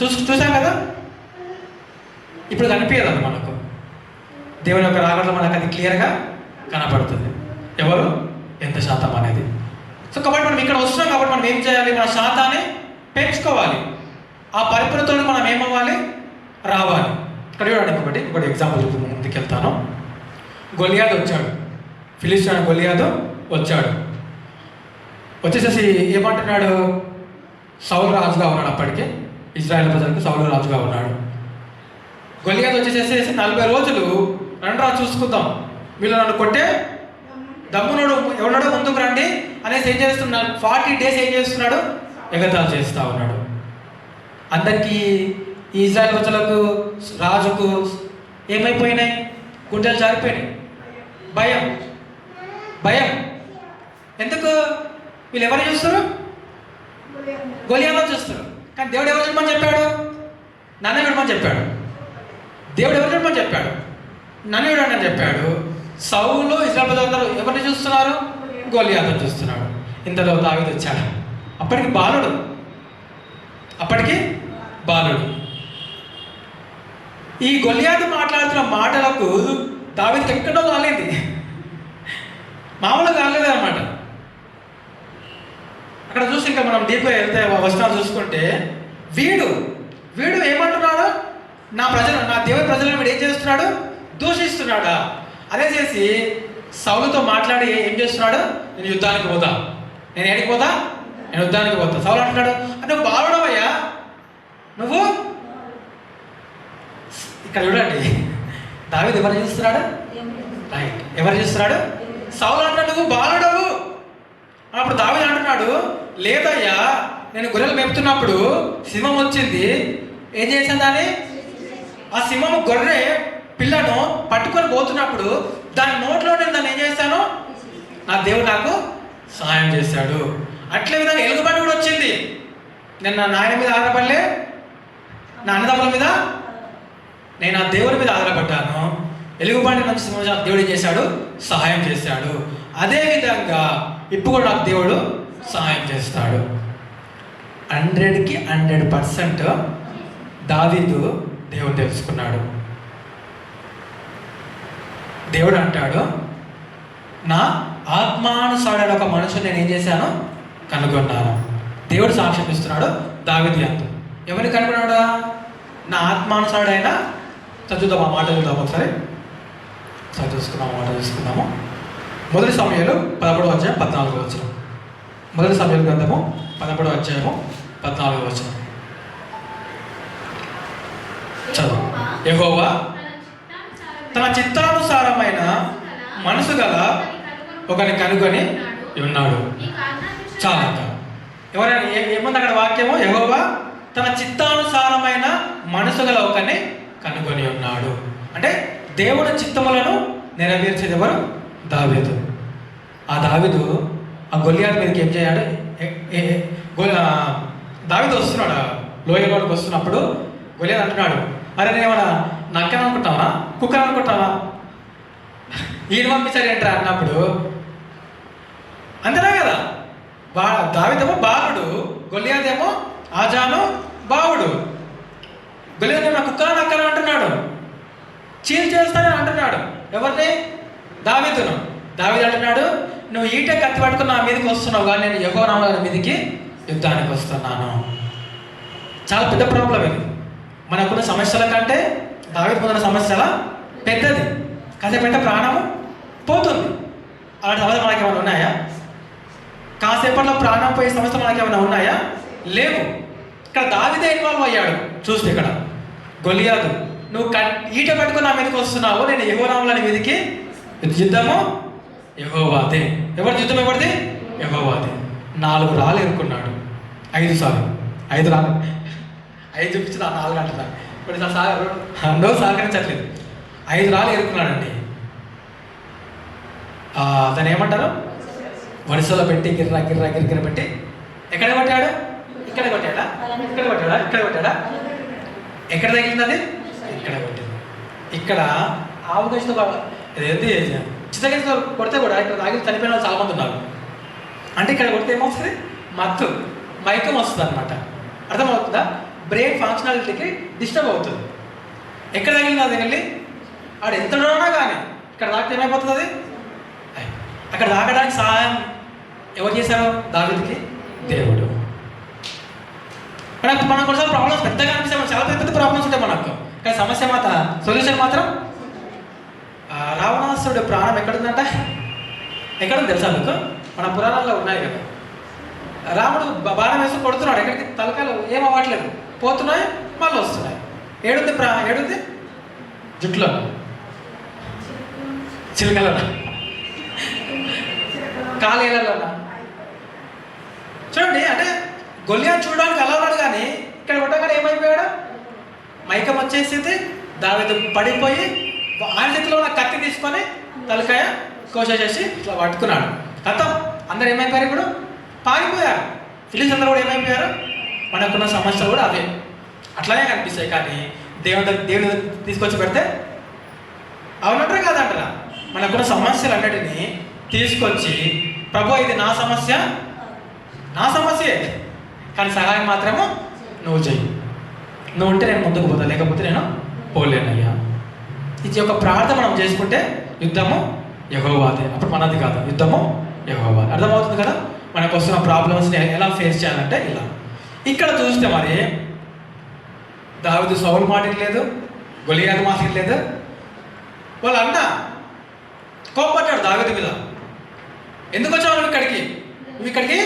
చూసాం కదా, ఇప్పుడు కనిపించదు అది మనకు. దేవుని యొక్క రాకడలో మనకు అది క్లియర్గా కనపడుతుంది, ఎవరు ఎంత శాతం అనేది. సో కాబట్టి మనం ఇక్కడ వస్తున్నాం కాబట్టి మనం ఏం చేయాలి? మన శాతాన్ని పెంచుకోవాలి. ఆ పరిపూర్ణతలో మనం ఏమవ్వాలి? రావాలి. ఇక్కడ చూడండి, ఇంకోటి ఎగ్జాంపుల్ చూసి ముందుకు వెళ్తాను. గొలియాదు వచ్చాడు, ఫిలిష్తీయుడు గొలియాదు వచ్చాడు. వచ్చేసేసి ఏమంటున్నాడు? సౌలు రాజుగా ఉన్నాడు. అప్పటికే ఇజ్రాయెల్ ప్రజలకు సౌలు రాజుగా ఉన్నాడు. గొలియాదు వచ్చేసేసి 40 రోజులు రండి చూసుకుందాం, వీళ్ళు నన్ను కొట్టే దమ్మునోడు ఎవడో ముందుకు రండి అనేసి ఏం చేస్తున్నాడు? 40 days ఏం చేస్తున్నాడు? ఎగతాళి చేస్తూ ఉన్నాడు. అందరికీ ఈ ఇజ్రాయెల్ ప్రజలకు రాజుకు ఏమైపోయినాయి? గుండెలు జారిపోయినాయి. భయం. ఎందుకు? వీళ్ళు ఎవరు చూస్తారు? గొలియాదును చూస్తారు. కానీ దేవుడు ఎవరు చూడమని చెప్పాడు? నన్ను చూడమని చెప్పాడు. దేవుడు ఎవరు చూడమని చెప్పాడు? నన్ను చూడమని చెప్పాడు. సౌలు ఇశ్రాయేలు ప్రజలందరూ ఎవరిని చూస్తున్నారు? గొలియాదును చూస్తున్నాడు. ఇంతలో దావీదు వచ్చాడు. అప్పటికి బాలుడు. ఈ గొలియాదు మాట్లాడుతున్న మాటలకు దావీదుకి ఎక్కడో కాలేదు, మామూలుగా కాలేదు అనమాట. అక్కడ చూసి ఇంకా మనం డీప్గా వెళ్తే వచనాలు చూసుకుంటే వీడు ఏమంటున్నాడు? నా దేవుని ప్రజలను వీడు ఏం చేస్తున్నాడు? దూషిస్తున్నాడా? అదే చేసి సౌలుతో మాట్లాడి ఏం చేస్తున్నాడు? నేను యుద్ధానికి పోతా. నేను ఏడికి పోతా? నేను యుద్ధానికి పోతా. సౌలు అంటున్నాడు, నువ్వు బాలుడవయ్యా, నువ్వు. ఇక్కడ చూడండి, దావీదు ఎవరు చూస్తున్నాడు? రైట్, ఎవరు చూస్తున్నాడు? సౌలు అంటున్నాడు, నువ్వు బాలుడవు. అప్పుడు దావీదు అంటున్నాడు, లేదయ్యా, నేను గొర్రెలు మేపుతున్నప్పుడు సింహం వచ్చింది, ఏం చేశాను? దాన్ని ఆ సింహము గొర్రె పిల్లను పట్టుకొని పోతున్నప్పుడు దాని నోట్లో నేను దాన్ని ఏం చేశాను, నా దేవుడు నాకు సహాయం చేశాడు. అట్లే విధంగా ఎలుగుబంటి కూడా వచ్చింది. నేను నా నాయన మీద ఆధారపడలే, నా అన్నదమ్ముల మీద, నేను ఆ దేవుడి మీద ఆధారపడ్డాను. ఎలుగుబంటి నుంచి దేవుడు ఏం చేశాడు, సహాయం చేశాడు. అదేవిధంగా ఇప్పుడు కూడా నాకు దేవుడు సహాయం చేస్తాడు. 100కి 100% దావీదు దేవుడు తెలుసుకున్నాడు. దేవుడు అంటాడు, నా ఆత్మానుసారుడైన ఒక మనుషుని నేను ఏం చేశాను, కనుగొన్నాను. దేవుడు సాక్ష్యం ఇస్తున్నాడు దావీదు అంటూ. ఎవరిని కనుగొన్నాడా, నా ఆత్మానుసారుడైన. చదువుదాం ఆ మాట, చదువుదాం ఒకసారి చదువుకున్నాము, మాట చూసుకున్నాము. మొదటి సమయాలు 11:14. మొదటి సమయాలు గ్రంథము 11:14. చదువు. యెహోవా తన చిత్తానుసారమైన మనసు గల ఒకరిని కనుగొని ఉన్నాడు. చాలా ఎవరైనా ఏముంది అక్కడ వాక్యము, యెహోవా తన చిత్తానుసారమైన మనసు గల ఒకరిని కనుగొని ఉన్నాడు. అంటే దేవుడి చిత్తములను నెరవేర్చేది ఎవరు, దావీదు. ఆ దావీదు ఆ గొల్లియాతు మీదకి ఏం చేయాడు, దావీదు వస్తున్నాడు లోయలోకి వస్తున్నప్పుడు గొల్లియాతు అంటున్నాడు, అరే నేనేమన్నా నక్కని అనుకుంటావా, కుక్కని అనుకుంటావా, ఈయన పంపించారు ఏంట్రా అన్నప్పుడు, అంతేనా కదా. దావీదేమో బాలుడు, గొల్లియాతేమో ఆజాను బావుడు. గొల్లియాతు నా కుక్కని నక్కని అంటున్నాడు, చీల్ చేస్తానని అంటున్నాడు. ఎవరిని, దావీదును. దావీదు అంటున్నాడు, నువ్వు ఈటే కత్తి పట్టుకుని నా మీదకి వస్తున్నావు, కానీ నేను యెహోవా నామమున మీదకి యుద్ధానికి వస్తున్నాను. చాలా పెద్ద ప్రాబ్లం ఇది. మనకున్న సమస్యల కంటే దావీదు పొందిన సమస్య చాలా పెద్దది. కాసేపంటే ప్రాణము పోతుంది. అలాంటి సమస్యలు మనకి ఏమైనా ఉన్నాయా? కాసేపట్లో ప్రాణం పోయే సమస్యలు మనకి ఏమైనా ఉన్నాయా? లేవు. ఇక్కడ దావీదే ఇన్వాల్వ్ అయ్యాడు. చూస్తే ఇక్కడ గొల్లియాతు, నువ్వు ఈట పట్టుకుని నా మీదకి వస్తున్నావు, నేను యెహోవా నామమున మీదకి యుద్ధము యెహోవాదే. ఎవరి యుద్ధం ఎవరిది, యెహోవాదే. 4 రాళ్ళు ఎరుకున్నాడు. 5 సార్లు 5 రాళ్ళు 5 చూపించిన 4 అంటున్నాడు. ఇప్పుడు నో సహకరించట్లేదు. 5 రాళ్ళు ఎరుకున్నాడండి. దాన్ని ఏమంటారు, వరుసలో పెట్టి గిర్ర గిర్ర గిర్ర పెట్టి ఎక్కడ కొట్టాడు, ఇక్కడ కొట్టాడా, ఇక్కడ కొట్టాడా, ఇక్కడ కొట్టాడా, ఎక్కడ తగిలింది అది, ఇక్కడ కొట్టింది. ఇక్కడ ఆవు గచ్చితో ఏది చిత్తగచ్చితో కొడితే కూడా ఇక్కడ తాగి చనిపోయిన వాళ్ళు చాలా మంది ఉన్నారు. అంటే ఇక్కడ కొడితే ఏమొస్తుంది, మత్తు మైకం వస్తుంది అనమాట. అర్థమవుతుందా? బ్రెయిన్ ఫంక్షనాలిటీకి డిస్టర్బ్ అవుతుంది. ఎక్కడ తగిలింది అది వెళ్ళి ఆడు ఎంత ఉన్నా కానీ ఇక్కడ తాకితే ఏమైపోతుంది అది. అక్కడ తాగడానికి సహాయం ఎవరు చేశారు, దావీదుకి దేవుడు. మనకు కొన్నిసార్లు ప్రాబ్లమ్స్ పెద్దగా అనిపిస్తాయి, చాలా పెద్ద ప్రాబ్లమ్స్ ఉంటాయి మనకు, కానీ సమస్య మాత్రం సొల్యూషన్ మాత్రం. రావణాసురుడు ప్రాణం ఎక్కడుందంట, ఎక్కడుంది తెలుసా మీకు? మన పురాణాల్లో ఉన్నాయి కదా. రాముడు బాణం వేసి కొడుతున్నాడు, ఎక్కడికి తలకాయలు ఏం అవ్వట్లేదు, పోతున్నాయి మళ్ళీ వస్తున్నాయి. ఏడుంది ఏడుంది, జుట్లో, చిలుకలో, కాలేళ్ళలోనా. చూడండి, అంటే గొల్లియాతు చూడడానికి అలా ఉన్నాడు, కానీ ఇక్కడ కొట్టగానే ఏమైపోయాడు, మైకం వచ్చేసింది. దావీదు పడిపోయి ఆయన చేతిలో ఉన్న కత్తి తీసుకొని తలకాయ కోసేసేసి ఇట్లా పట్టుకున్నాడు. కథం అందరు ఏమైపోయారు, ఇప్పుడు పారిపోయారు. ఫిలిస్తీన్లు అందరూ కూడా ఏమైపోయారు. మనకున్న సమస్యలు కూడా అవే అట్లానే కనిపిస్తాయి. కానీ దేవుడు తీసుకొచ్చి పెడితే అవునంటారా కాదంటారా, మనకున్న సమస్యలు అన్నిటినీ తీసుకొచ్చి, ప్రభు ఇది నా సమస్యే, కానీ సహాయం మాత్రము నువ్వు చెయ్యి, నువ్వు ఉంటే నేను ముందుకు పోతా, లేకపోతే నేను పోలేనయ్యా. ఇది ఒక ప్రార్థన మనం చేసుకుంటే యుద్ధము యెహోవాదే, అప్పుడు మనది కాదు, యుద్ధము యెహోవాదే. అర్థమవుతుంది కదా. మనకు వస్తున్న ప్రాబ్లమ్స్ని ఎలా ఫేస్ చేయాలంటే ఇలా. ఇక్కడ చూస్తే మరి దావీదు సౌలు మాటకి లేదు, గొలియాతు మాటకి లేదు. వాళ్ళ అన్న కోపడ్డాడు దావీదు మీద. ఎందుకు వచ్చావు నువ్వు ఇక్కడికి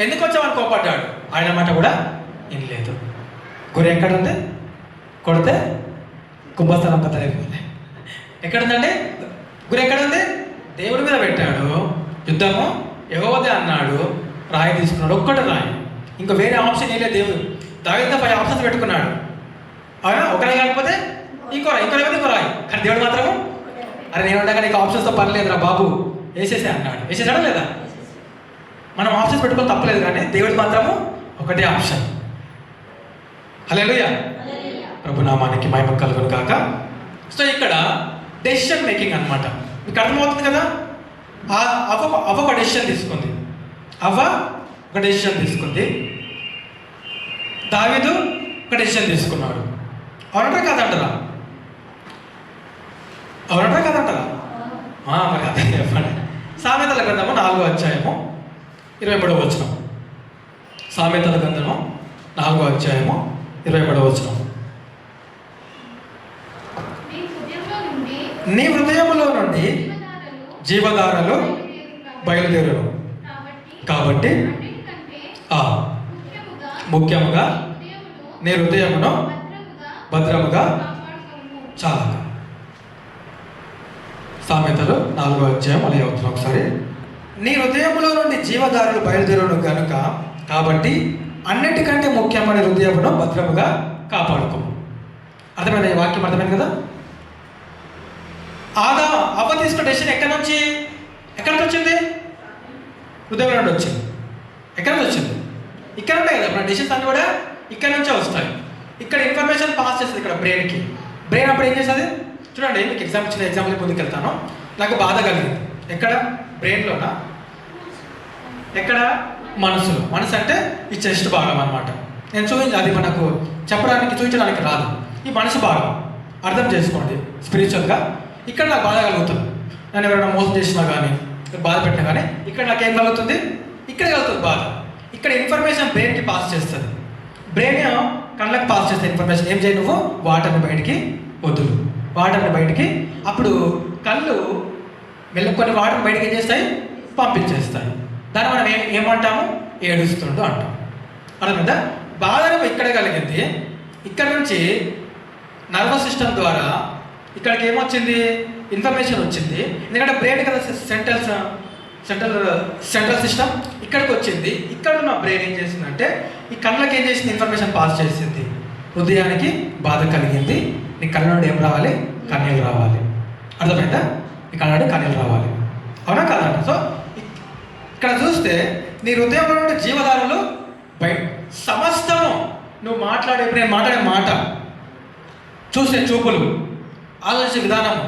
ఎందుకు వచ్చావని కోపడ్డాడు. ఆయన మాట కూడా ఏం లేదు. గొర్రె ఎక్కడ ఉంది, కొడితే కుంభస్థలం బద్దలైపోయింది. ఎక్కడుందండి గురి, ఎక్కడ ఉంది, దేవుడి మీద పెట్టాడు. యుద్ధము యెహోవాదే అన్నాడు, రాయి తీసుకున్నాడు, ఒక్కటి రాయి, ఇంకా వేరే ఆప్షన్ ఏలే. దేవుడు దావీదు 5 ఆప్షన్స్ పెట్టుకున్నాడు. అవునా, ఒకరే కాకపోతే ఇంకో రాయి. కానీ దేవుడు మాత్రము అరే నేను ఉండగా నీకు ఆప్షన్స్తో పని లేదురా బాబు వేసేసే అన్నాడు. వేసేసాడా లేదా? మనం ఆప్షన్స్ పెట్టుకొని తప్పలేదు, కానీ దేవుడు మాత్రము ఒకటే ఆప్షన్. హల్లెలూయా, ప్రభు నామానికి మహిమ కలుగును కాక. సో ఇక్కడ డెసిషన్ మేకింగ్ అనమాట. మీకు అర్థమవుతుంది కదా. అవ్వ ఒక డెసిషన్ తీసుకుంది. దావీదు ఒక డెసిషన్ తీసుకున్నాడు. అవునంటారా కాదంటారా? మరి అదే చెప్పండి. సామెతల గ్రంథము 4వ అధ్యాయము 23వ వచనం. సామెతల గ్రంథము 4వ అధ్యాయము 23వ వచనం. నీ హృదయములో నుండి జీవధారలు బయలుదేరును కాబట్టి ముఖ్యముగా నీ హృదయమును భద్రముగా చాలక. సామెతలు 4వ అధ్యాయం అలా అవుతున్నాం ఒకసారి. నీ హృదయములో నుండి జీవధారలు బయలుదేరును కనుక కాబట్టి అన్నిటికంటే ముఖ్యమైన హృదయమును భద్రముగా కాపాడుకో. అర్థమైంది? ఈ వాక్యం అర్థమైంది కదా. అవ్వ తీసుకున్న డెసిషన్ ఎక్కడి నుంచి వచ్చింది? హృదయం నుండి వచ్చింది. ఎక్కడి నుంచి వచ్చింది? ఇక్కడ ఉంటాయి కదా మన డెసిషన్స్ అన్నీ కూడా ఇక్కడ నుంచే వస్తాయి. ఇక్కడ ఇన్ఫర్మేషన్ పాస్ చేస్తుంది ఇక్కడ బ్రెయిన్కి. బ్రెయిన్ అప్పుడు ఏం చేస్తుంది చూడండి. మీకు ఎగ్జాంపుల్ ముందుకు వెళ్తాను. నాకు బాధ కలిగింది. ఎక్కడ? బ్రెయిన్లోనా? ఎక్కడ? మనసు అంటే ఈ చెస్ట్ భాగం అనమాట. నేను అది మనకు చూపించడానికి రాదు. ఈ మనసు భాగం అర్థం చేసుకోండి స్పిరిచువల్గా. ఇక్కడ నాకు బాధ కలుగుతుంది. నన్ను ఎవరైనా మోసం చేసినా కానీ బాధ పెట్టినా కానీ ఇక్కడ నాకు ఏం కలుగుతుంది? ఇక్కడ కలుగుతుంది బాధ. ఇక్కడ ఇన్ఫర్మేషన్ బ్రెయిన్కి పాస్ చేస్తుంది. బ్రెయిన్ కళ్ళకి పాస్ చేస్తే ఇన్ఫర్మేషన్ ఏం చేయి నువ్వు వాటర్ని బయటికి వదులు. వాటర్ని బయటికి అప్పుడు కళ్ళు కొన్ని వాటర్ని బయటికి ఏం చేస్తాయి? పంపించేస్తాయి. దాన్ని మనం ఏమంటాము? ఏడుస్తుండు అంటాం. అర్థమైందా? బాధను ఇక్కడ కలిగింది. ఇక్కడ నుంచి నర్వస్ సిస్టమ్ ద్వారా ఇక్కడికి ఏమొచ్చింది? ఇన్ఫర్మేషన్ వచ్చింది. ఎందుకంటే బ్రెయిన్ కదా సెంట్రల్ సిస్టమ్ ఇక్కడికి వచ్చింది. ఇక్కడ ఉన్న బ్రెయిన్ ఏం చేసిందంటే ఈ కళ్ళకి ఏం చేసింది? ఇన్ఫర్మేషన్ పాస్ చేసింది. హృదయానికి బాధ కలిగింది. నీ కళ్ళ నుండి ఏం రావాలి? కన్నీళ్ళు రావాలి. అర్థమైందా? నీ కళ్ళ నుండి కన్నీళ్ళు రావాలి. అవునా కాదంట? సో ఇక్కడ చూస్తే నీ హృదయంలో నుండి జీవధారలు సమస్తము నువ్వు నేను మాట్లాడే మాట, చూసే చూపులు, ఆలోచించే విధానము,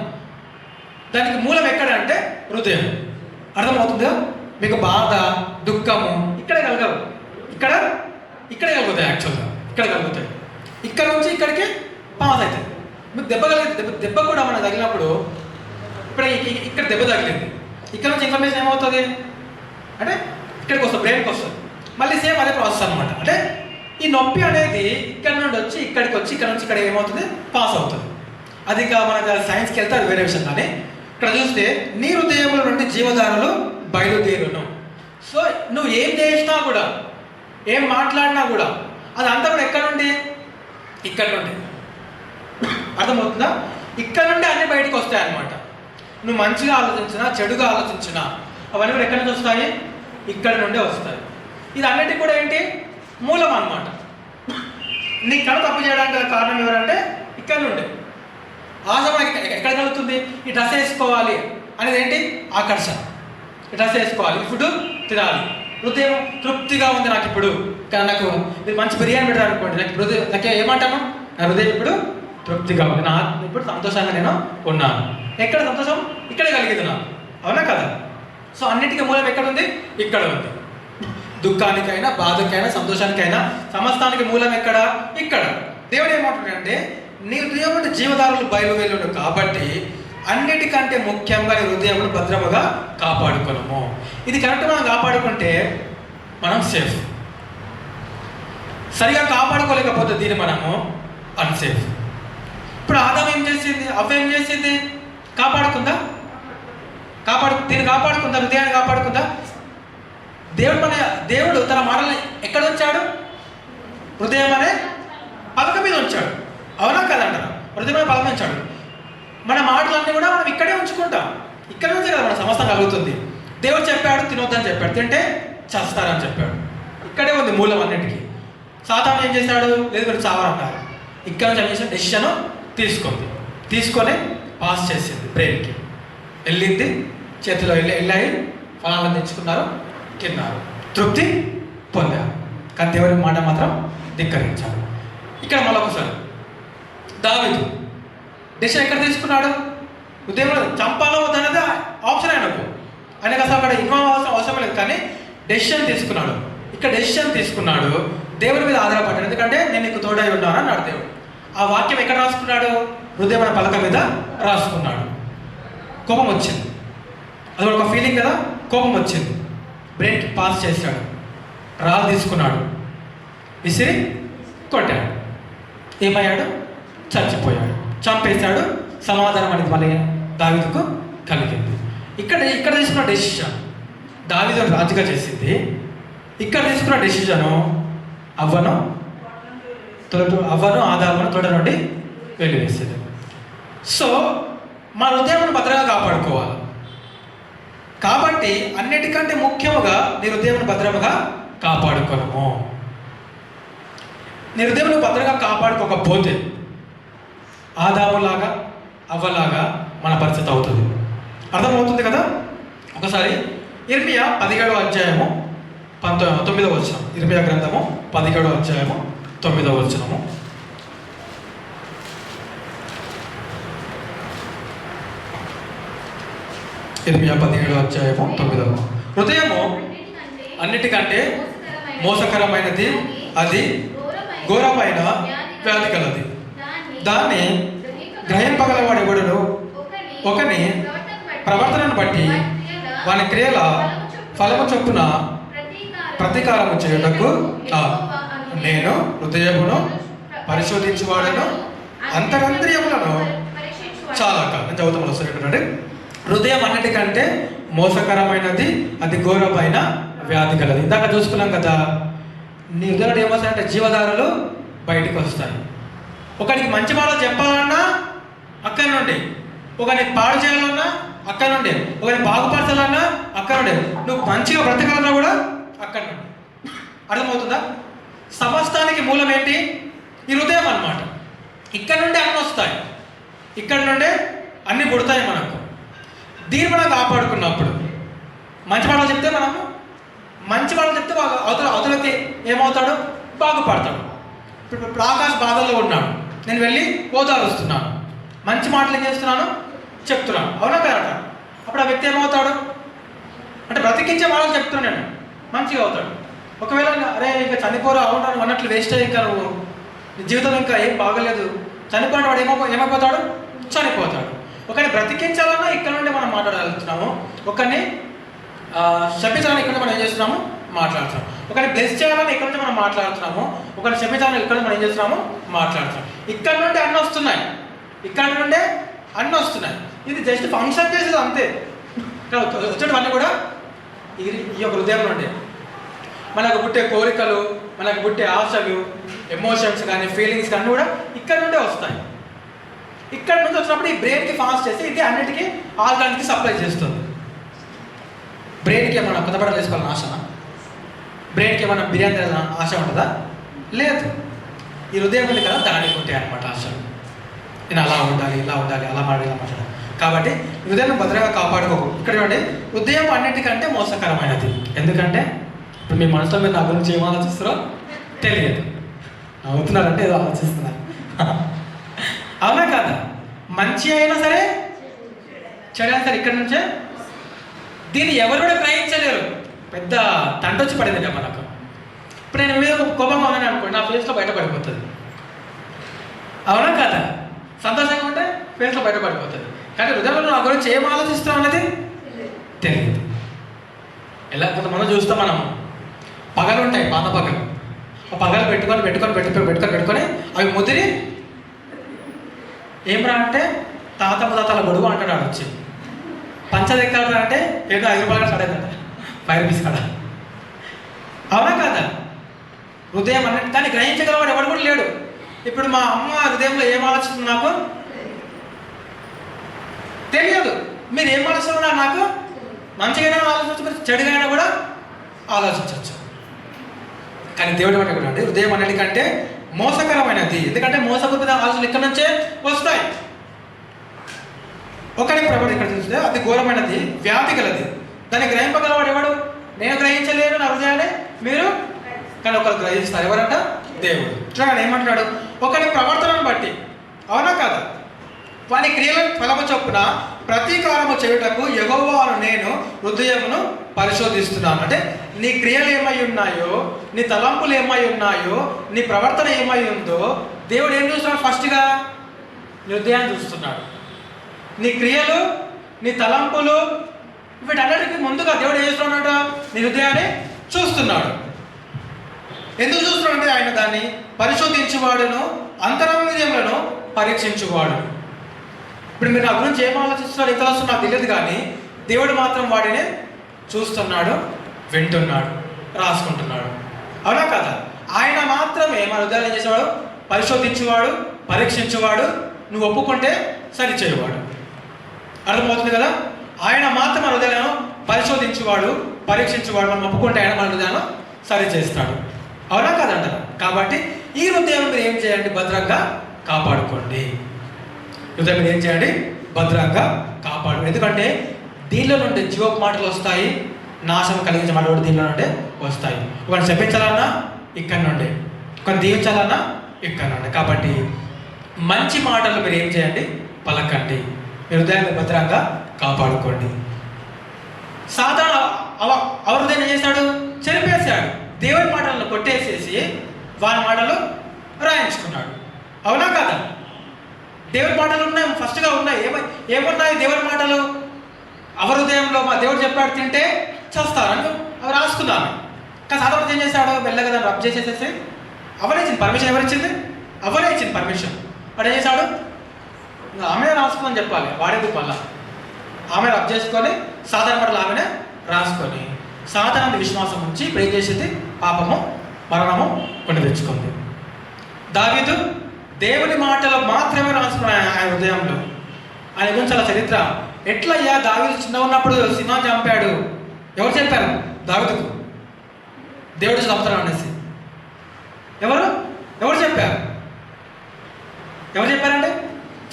దానికి మూలం ఎక్కడ అంటే హృదయం. అర్థమవుతుందా? మీకు బాధ, దుఃఖము ఇక్కడ కలగవు. ఇక్కడ కలుగుతాయి. యాక్చువల్గా ఇక్కడ కలుగుతాయి. ఇక్కడ నుంచి ఇక్కడికి పాస్ అవుతాయి. మీకు దెబ్బ కూడా మనకు తగిలినప్పుడు ఇప్పుడు ఇక్కడ దెబ్బ తగిలింది. ఇక్కడ నుంచి ఇన్ఫర్మేషన్ ఏమవుతుంది అంటే ఇక్కడికి వస్తుంది, బ్రెయిన్కి వస్తుంది. మళ్ళీ సేమ్ అదే ప్రాసెస్ అనమాట. అంటే ఈ నొప్పి అనేది ఇక్కడ నుండి వచ్చి ఇక్కడికి వచ్చి ఇక్కడ నుంచి ఇక్కడ ఏమవుతుంది? పాస్ అవుతుంది. అది ఇంకా మనకు సైన్స్కి వెళ్తే అది వేరే విషయం. కానీ ఇక్కడ చూస్తే నీ హృదయముల నుండి జీవధారలు బయలుదేరును. సో నువ్వు ఏం చేసినా కూడా, ఏం మాట్లాడినా కూడా అది అంతా కూడా ఎక్కడ నుండి? ఇక్కడ నుండి. అర్థమవుతుందా? ఇక్కడ నుండి అన్నీ బయటకు వస్తాయి అన్నమాట. నువ్వు మంచిగా ఆలోచించినా, చెడుగా ఆలోచించినా అవన్నీ కూడా ఎక్కడి నుంచి వస్తాయి? ఇక్కడ నుండే వస్తాయి. ఇది అన్నిటికీ కూడా ఏంటి? మూలం అన్నమాట. నీ కళ తప్పు చేయడానికి కారణం ఎవరంటే ఇక్కడ నుండి. ఆశ మనకి ఎక్కడ కలుగుతుంది? ఈ డ్రెస్ వేసుకోవాలి అనేది ఏంటి? ఆకర్షణ. ఈ డ్రెస్ వేసుకోవాలి, ఈ ఫుడ్ తినాలి, హృదయం తృప్తిగా ఉంది నాకు ఇప్పుడు. నాకు మీరు మంచి బిర్యానీ పెడతారు అనుకోండి, నాకు ఏమంటాను? నా హృదయం ఇప్పుడు తృప్తిగా ఉంది, నా ఆత్మ ఇప్పుడు సంతోషంగా నేను ఉన్నాను. ఎక్కడ సంతోషం? ఇక్కడే కలిగింది నాకు. అవునా కదా? సో అన్నిటికీ మూలం ఎక్కడ ఉంది? ఇక్కడ ఉంది. దుఃఖానికైనా, బాధకైనా, సంతోషానికైనా సమస్తానికి మూలం ఎక్కడ? ఇక్కడ. దేవుడు ఏమంటున్నాడంటే నీ హృదయం జీవధారలు బయలువెళ్ళును కాబట్టి అన్నిటికంటే ముఖ్యంగా నీ హృదయమును భద్రముగా కాపాడుకోనము. ఇది కరెక్ట్ మనం కాపాడుకుంటే మనం సేఫ్. సరిగా కాపాడుకోలేకపోతే దీన్ని మనము అన్సేఫ్. ఇప్పుడు ఆదాం ఏం చేసింది? అవ్వ ఏం చేసింది? కాపాడుకుందా? దీన్ని కాపాడుకుందా? హృదయాన్ని కాపాడుకుందా? దేవుడు తన మాటల్ని ఎక్కడ ఉంచాడు? హృదయం అనే పలక మీద ఉంచాడు. అవునా కదంటారా? హృదయం అనే పలక ఉంచాడు. మన మాటలన్నీ కూడా మనం ఇక్కడే ఉంచుకుంటాం. ఇక్కడ నుంచే కదా మన సమస్తం కలుగుతుంది. దేవుడు చెప్పాడు తినొద్దని చెప్పాడు, తింటే చస్తారని చెప్పాడు. ఇక్కడే ఉంది మూలం అన్నిటికీ. సాతాను ఏం చేశాడు? లేదు మీరు చావరంటారు. ఇక్కడ నుంచి ఏం చేసిన డెసిషన్ తీసుకొని పాస్ చేసింది బ్రెయిన్కి. వెళ్ళింది, చేతిలో వెళ్ళాయి, ఫలాలను తెచ్చుకున్నారు, తిన్నారు, తృప్తి పొందారు. కానీ దేవుడి మాట మాత్రం ధిక్కరించారు. ఇక్కడ మరొకసారి దావీదు డెసిషన్ ఎక్కడ తీసుకున్నాడు? దేవుడు చంపాలో వద్దనేది ఆప్షన్ ఆయనకు అసలు అక్కడ ఇన్వాల్వ్ అవసరం లేదు, కానీ డెసిషన్ తీసుకున్నాడు. ఇక్కడ డెసిషన్ తీసుకున్నాడు, దేవుడి మీద ఆధారపడ్డాడు. ఎందుకంటే నేను నీకు తోడై ఉన్నాను అన్నాడు దేవుడు. ఆ వాక్యం ఎక్కడ రాసుకున్నాడు? హృదయమైన పలక మీద రాసుకున్నాడు. కోపం వచ్చింది, అది ఒక ఫీలింగ్ కదా. కోపం వచ్చింది, బ్రెయిన్కి పాస్ చేశాడు, రాళ్ళు తీసుకున్నాడు, విసిరి కొట్టాడు. ఏమయ్యాడు? చచ్చిపోయాడు, చంపేశాడు. సమాధానం అనేది మళ్ళీ దావీదుకు కలిగింది. ఇక్కడ తీసుకున్న డెసిషన్ దావీదు రాజుగా చేసింది. ఇక్కడ తీసుకున్న డెసిషను అవ్వను ఆదామును తొడ నుండి వెలివేసింది. సో మన హృదయాన్ని భద్రంగా కాపాడుకోవాలి. కాబట్టి అన్నిటికంటే ముఖ్యముగా నీ హృదయాన్ని భద్రముగా కాపాడుకోవడము. నీ హృదయాన్ని భద్రంగా కాపాడుకోకపోతే ఆదాములాగా అవ్వలాగా మన పరిస్థితి అవుతుంది. అర్థమవుతుంది కదా. ఒకసారి ఇర్మియా 17వ అధ్యాయము 9వ వచనం. ఇర్మియా గ్రంథము 17వ అధ్యాయము 9వ వచనము. ఇర్మియా 17వ అధ్యాయము 9వ. హృదయము అన్నిటికంటే మోసకరమైనది, అది ఘోరమైన వ్యాధి కలది. దాన్ని గ్రహింపగలవాడెవడును? ఒకని ప్రవర్తనను బట్టి వాని క్రియల ఫలము చొప్పున ప్రతీకారము చేయుటకు నేను హృదయమును పరిశోధించువాడను, అంతరంద్రియములను చాలా నేను చదువుతాం వస్తుంది. హృదయం అన్నిటికంటే మోసకరమైనది, అది ఘోరమైన వ్యాధి కలది. ఇందాక చూసుకున్నాం కదా, నీ హృదయంలో ఏమొస్తాయంటే జీవధారలు బయటికి వస్తాయి. ఒకరికి మంచి మాటలు చెప్పాలన్నా అక్కడి నుండి, ఒకరిని పాడు చేయాలన్నా అక్కడి నుండి, ఒకరిని బాగుపరచాలన్నా అక్కడి నుండి, నువ్వు మంచిగా బ్రతకాలన్నా కూడా అక్కడి నుండి. అర్థమవుతుందా? సమస్తానికి మూలం ఏంటి? ఈ హృదయం అన్నమాట. ఇక్కడ నుండి అన్నీ వస్తాయి, ఇక్కడ నుండే అన్నీ పుడతాయి మనకు. దీన్ని మనం కాపాడుకున్నప్పుడు మంచి మాటలు చెప్తే అవతలకి ఏమవుతాడు? బాగుపడతాడు. ఇప్పుడు ఆకాశ్ బాధల్లో ఉన్నాడు, నేను వెళ్ళి ఓదారుస్తున్నాను, మంచి మాటలు ఏం చేస్తున్నాను? చెప్తున్నాను, అవునా కరెక్ట? అప్పుడు ఆ వ్యక్తి ఏమవుతాడు అంటే బ్రతికించే మాటలు చెప్తున్నాను నేను, మంచిగా అవుతాడు. ఒకవేళ అరే ఇంకా చనిపోరా, అవును అన్నట్లు వేస్ట్ అయ్యి ఇంకా నువ్వు నీ జీవితం ఇంకా ఏం బాగలేదు, చనిపోయిన వాడు ఏమైపోతాడు? చనిపోతాడు. ఒకరిని బ్రతికించాలన్నా ఇక్కడ నుండి మనం మాట్లాడగలుగుతున్నాము, ఒకరిని శపించాలని ఇక్కడ మనం ఏం చేస్తున్నాము? మాట్లాడుతున్నాం. ఒకరిని బ్లెస్ చేయాలని ఇక్కడ నుండి మనం మాట్లాడుతున్నాము, ఒకరిని శపించాలని ఇక్కడ మనం ఏం చేస్తున్నాము? మాట్లాడుతున్నాం. ఇక్కడ నుండి అన్నీ వస్తున్నాయి, ఇక్కడ నుండే అన్నీ వస్తున్నాయి. ఇది జస్ట్ ఫంక్షన్ చేసేది అంతే. వచ్చేటివన్నీ కూడా ఈ యొక్క హృదయం నుండి మనకు పుట్టే కోరికలు, మనకు పుట్టే ఆశలు, ఎమోషన్స్ కానీ ఫీలింగ్స్ కానీ కూడా ఇక్కడ నుండే వస్తాయి. ఇక్కడ నుంచి వచ్చినప్పుడు ఈ బ్రెయిన్కి ఫాస్ట్ చేసి ఇది అన్నిటికీ ఆర్గాన్కి సప్లై చేస్తుంది. బ్రెయిన్కి ఏమైనా కొత్తబట్టలు వేసుకోవాలని ఆశనా? బ్రెయిన్కి ఏమైనా బిర్యానీ తినాలని ఆశ ఉంటుందా? లేదు. ఈ హృదయం ఉంది కదా, దానికి ఉంటాయి అన్నమాట ఆశలు. నేను అలా ఉండాలి, ఇలా ఉండాలి, అలా మాట్లాడాలి, ఇలా మాట్లాడాలి. కాబట్టి హృదయాన్ని భద్రంగా కాపాడుకోకు. ఇక్కడ చూడండి, హృదయం అన్నిటికంటే మోసకరమైనది. ఎందుకంటే ఇప్పుడు మీ మనసులో మీరు నా గురించి ఏం ఆలోచిస్తారో తెలియదు. అవుతున్నారంటే ఏదో ఆలోచిస్తున్నారు, అవునా కాదా? మంచి అయినా సరే చెడు అయినా సరే ఇక్కడ నుంచే. దీన్ని ఎవరు కూడా గ్రహించలేరు. పెద్ద తంటొచ్చి పడింది మనకు. ఇప్పుడు నేను మీద కోపంగా ఉన్నాను అనుకోండి, నా ఫేస్లో బయటపడిపోతుంది, అవునా కాదా? సంతోషంగా ఉంటే ఫేస్లో బయటపడిపోతుంది. కానీ హృదయంలో నా గురించి ఏం ఆలోచిస్తాం అన్నది తెలియదు. ఎలా కొంతమంది చూస్తాం మనం, పగలు ఉంటాయి, పాత పగలు. ఆ పగలు పెట్టుకొని అవి ముదిరి ఏం రా అంటే తాత ముతాతల గొడుగు అంటాడు. వచ్చి పంచదెక్కాడు అంటే ఏదో 5 రూపాయలు సడేదంట, ఫైర్ పీస్ కాడ, అవునా కాదా? హృదయం అన్నట్టు దాన్ని గ్రహించగలవాడు ఎవడు కూడా లేడు. ఇప్పుడు మా అమ్మ హృదయంలో ఏం ఆలోచిస్తుంది నాకు తెలియదు. మీరు ఏం ఆలోచిస్తున్నారు నాకు మంచిగా ఆలోచించవచ్చు, చెడుగా కూడా ఆలోచించవచ్చు. కానీ దేవుడు అంటే కూడా హృదయం అన్నిటికంటే మోసకరమైనది. ఎందుకంటే మోసపూరిత ఆలోచనలు ఇక్కడ నుంచే వస్తాయి. ఒకటి ప్రబడి ఇక్కడ చూస్తే అది ఘోరమైనది, వ్యాధి గలది, దాన్ని గ్రహింపగలవాడు ఎవడు? నేను గ్రహించలేను నా హృదయాన్ని, మీరు కానీ ఒకరు గ్రహిస్తారు. ఎవరంట? దేవుడు. చూడండి ఏమంటాడు, ఒకరి ప్రవర్తనను బట్టి, అవునా కాదా, వాని క్రియలను ఫలము చొప్పున ప్రతీకారము చేయుటకు యెహోవాను నేను హృదయమును పరిశోధిస్తున్నాను. అంటే నీ క్రియలు ఏమై ఉన్నాయో, నీ తలంపులు ఏమై ఉన్నాయో, నీ ప్రవర్తన ఏమై ఉందో దేవుడు ఏం చూస్తున్నాడు? ఫస్ట్గా నీ హృదయాన్ని చూస్తున్నాడు. నీ క్రియలు, నీ తలంపులు, వీటన్నిటికీ ముందుగా దేవుడు ఏం చేస్తున్నాడు? నీ హృదయాన్ని చూస్తున్నాడు. ఎందుకు చూస్తున్నాడు అంటే ఆయన దాన్ని పరిశోధించువాడును, అంతరంగములను పరీక్షించువాడు. ఇప్పుడు మీరు నా గురించి ఏం ఆలోచిస్తున్నాడు, ఎంత వస్తుందో నాకు తెలియదు, కానీ దేవుడు మాత్రం వాడిని చూస్తున్నాడు, వింటున్నాడు, రాసుకుంటున్నాడు. అవునా కదా? ఆయన మాత్రమే మన హృదయాలు ఏం చేసేవాడు? పరిశోధించేవాడు, పరీక్షించేవాడు, నువ్వు ఒప్పుకుంటే సరిచేయవాడు. అర్థమవుతుంది కదా? ఆయన మాత్రం మన హృదయాలను పరిశోధించేవాడు, పరీక్షించేవాడు. మనం ఒప్పుకుంటే ఆయన మన హృదయాలను సరి చేస్తాడు. అవునా కదంటారు? కాబట్టి ఈ హృదయం మీరు ఏం చేయండి? భద్రంగా కాపాడుకోండి. హృదయం మీరు ఏం చేయండి? భద్రంగా కాపాడు. ఎందుకంటే దీనిలో నుండి జీవపు మాటలు వస్తాయి, నాశనం కలిగించే మాటలు కూడా దీనిలో నుండి వస్తాయి. ఒకరిని చెప్పించాలన్నా ఇక్కడి నుండి, ఒకరిని దీవించాలన్నా ఇక్కడ నుండి. కాబట్టి మంచి మాటలు మీరు ఏం చేయండి? పలకండి. మీ హృదయాన్ని భద్రంగా కాపాడుకోండి. సాధారణ హృదయం ఏం చేశాడు? చెరిపేశాడు. దేవుని మాటలను కొట్టేసేసి వారి మాటలు రాయించుకున్నాడు. అవునా కదా? దేవుని మాటలు ఉన్నాయి, ఫస్ట్గా ఉన్నాయి. ఏమున్నాయి దేవుని మాటలు? హృదయంలో మా దేవుడు చెప్పాడు తింటే చేస్తారని అవి రాసుకున్నాను. కానీ సాధారణ ఏం చేశాడు? మెల్లగా దాన్ని రబ్ చేసేసేసి అవలేచింది. పర్మిషన్ ఎవరిచ్చింది? అవలేచింది పర్మిషన్. వాడు ఏం చేశాడు? ఆమె రాసుకుందని చెప్పాలి, వాడేందుకు మళ్ళా ఆమె రబ్ చేసుకొని సాధారణ మాటలు ఆమెనే రాసుకొని సాధారణ విశ్వాసం ఉంచి ఇప్పుడు ఏం చేసేది? పాపము, మరణము కొని తెచ్చుకుంది. దావీదు దేవుని మాటలు మాత్రమే రాసుకున్నాడు ఆయన హృదయంలో. ఆయన గురించి అలా చరిత్ర. ఎట్లయ్యా దావీదు చిన్న ఉన్నప్పుడు సింహాన్ని చంపాడు? ఎవరు చెప్పారు? దావీదుకు దేవుడు చంపుతాడు అనేసి ఎవరు చెప్పారు? ఎవరు చెప్పారండి?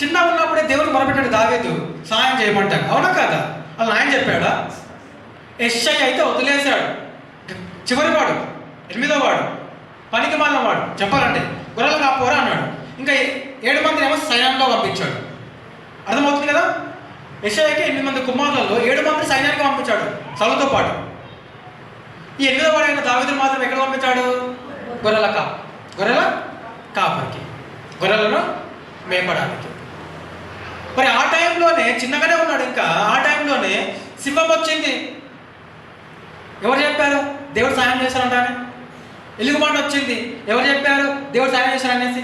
చిన్న ఉన్నప్పుడే దేవుడు మొరపెట్టాడు దావీదు సహాయం చేయమంటాడు. అవునా కదా? అలా ఆయన చెప్పాడా? యెషయా అయితే వదిలేశాడు. చివరి వాడు, 8వ వాడు, పనికి మాలిన వాడు చెప్పాలంటే గొర్రెలు కాపోరా అన్నాడు. ఇంకా 7 మందిని ఏమో సైన్యంలో పంపించాడు. అర్థమవుతుంది కదా? యెషయాకి 8 మంది కుమారులలో 7 మంది సైన్యానికి పంపించాడు సౌలుతో పాటు. ఈ 8వ వాడైన దావీదును మాత్రం ఎక్కడ పంపించాడు? గొర్రెల కాపరికి, గొర్రెలను మేపడానికి. మరి ఆ టైంలోనే చిన్నగానే ఉన్నాడు. ఇంకా ఆ టైంలోనే సింహం వచ్చింది. ఎవరు చెప్పారు? దేవుడు సాయం చేశారంటానే. ఎలుగుబంటి వచ్చింది. ఎవరు చెప్పారు? దేవుడు సాయం చేశారనేసి.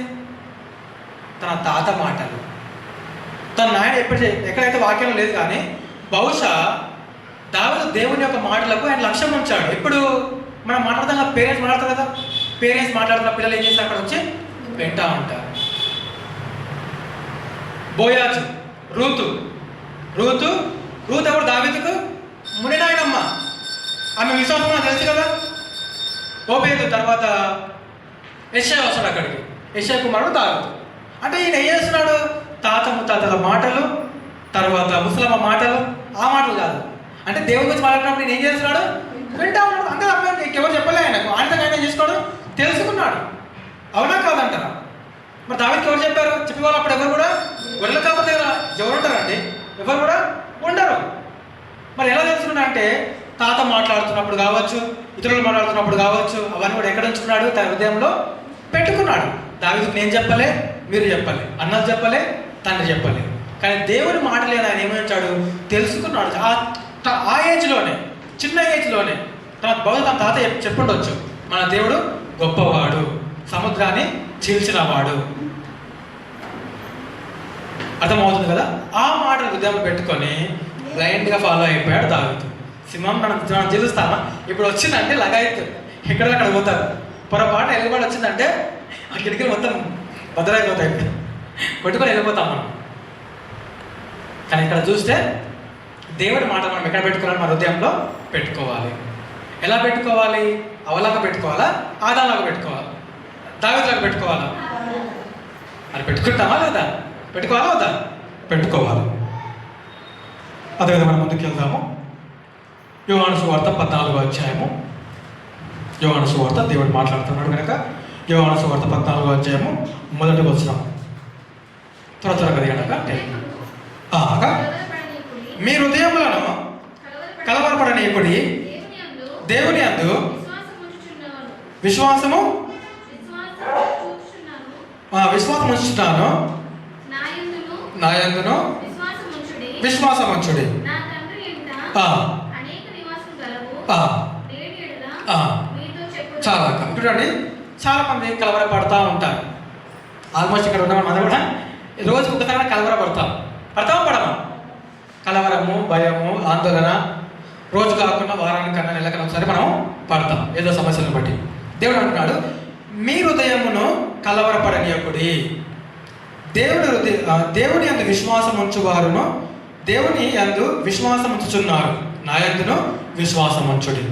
తన తాత మాటలు, తన నాయన ఎక్కడైతే వాక్యం లేదు, కానీ బహుశా దావీదు దేవుని యొక్క మాటలకు ఆయన లక్ష్యం ఉంచాడు. ఎప్పుడు మనం మాట్లాడతాం కదా, పేరెంట్స్ మాట్లాడతారు కదా, పేరెంట్స్ మాట్లాడుతున్న పిల్లలు ఏం చేస్తారు? అక్కడ వచ్చి వింటా ఉంటారు. బోయాజు, రూతు ఎవరు? దావీదుకు మునినాయనమ్మ. ఆమె విశ్వాసం తెలుసు కదా. ఓబేదు తర్వాత యెషయా వస్తాడు అక్కడికి. యెషయా కుమారుడు దావీదు. అంటే ఈయన ఏం చేస్తున్నాడు? తాత ముత్తాతల మాటలు, తర్వాత ముసలమ్మ మాటలు, ఆ మాటలు కాదు. అంటే దేవుడి గురించి మాట్లాడినప్పుడు నేను ఏం చేస్తున్నాడు? వింటా ఉన్నాడు. అంతే తప్ప ఇంకెవరు చెప్పలే ఆయనకు. ఆయనతో ఆయన ఏం చేసుకోవడం తెలుసుకున్నాడు. అవునా కాదంటారా? మరి దావీదుకి ఎవరు చెప్పారు? చెప్పేవాళ్ళు అప్పుడు ఎవరు కూడా గొర్రెల కాపరి దగ్గర ఎవరు ఉంటారండి? ఎవరు కూడా ఉండరు. మరి ఎలా తెలుసుకున్నా అంటే తాత మాట్లాడుతున్నప్పుడు కావచ్చు, ఇతరులు మాట్లాడుతున్నప్పుడు కావచ్చు, అవన్నీ కూడా ఎక్కడ ఉంచుకున్నాడు? తన హృదయంలో పెట్టుకున్నాడు. దావీదుకి నేను చెప్పలే, మీరు చెప్పలే, అన్నలు చెప్పలే, తండ్రి చెప్పలే, కానీ దేవుని మాటలు ఆయన ఏమొచ్చాడు? తెలుసుకున్నాడు. ఆ ఏజ్లోనే, చిన్న ఏజ్లోనే బహుశా తన తాత చెప్పుండొచ్చు, మన దేవుడు గొప్పవాడు, సముద్రాన్ని చీల్చినవాడు. అర్థమవుతుంది కదా? ఆ మాటలు హృదయం పెట్టుకొని బ్లైండ్గా ఫాలో అయిపోయాడు దావీదు. సింహం మనం జీవిస్తామా? ఇప్పుడు వచ్చిందంటే లగాయత్తు ఎక్కడక్కడ పోతారు. పొరపాటు ఎలుగుబాటు వచ్చిందంటే ఆ కిటికీలు మొత్తం భద్రైపోతాయి, కొట్టుకొని వెళ్ళిపోతాం మనం. కానీ ఇక్కడ చూస్తే దేవుడి మాట మనం ఎక్కడ పెట్టుకోవాలి? మన హృదయంలో పెట్టుకోవాలి. ఎలా పెట్టుకోవాలి? అవలాగా పెట్టుకోవాలా? ఆదాలాగా పెట్టుకోవాలి? దావీదులాగా పెట్టుకోవాలా? మరి పెట్టుకుంటామా లేదా? పెట్టుకోవాలా వద్దా? పెట్టుకోవాలి. అదేవిధంగా మనం ముందుకు వెళ్దాము. యోహాను సువార్త 14వ అధ్యాయము. యోహాను సువార్త దేవుడు మాట్లాడుతున్నాడు కనుక యోహాను సువార్త 14వ అధ్యాయము మొదటి వచనం త్వరగా కనుక మీ హృదయములను కలవరపడనీయకుడి, దేవుని యందు విశ్వాసం ఉంచుచున్నాను, నా యందును విశ్వాసం ఉంచుడి. చాలా చూడండి, చాలా మంది కలవరపడతా ఉంటారు. ఆల్మోస్ట్ ఇక్కడ ఉన్న మనం కూడా రోజు ఒకసారి కలవరపడతాం. పడమా? కలవరము, భయము, ఆందోళన రోజు కాకుండా వారానికన్నా నెలకన్నా ఒకసారి మనం పడతాం ఏదో సమస్యలను బట్టి. దేవుడు అంటున్నాడు, మీ హృదయమును కలవరపడనీయకుడి, దేవుని యందు విశ్వాసం ఉంచువారును దేవుని యందు విశ్వాసం ఉంచుచున్నారు, నా యందును విశ్వాసం ఉంచుడి.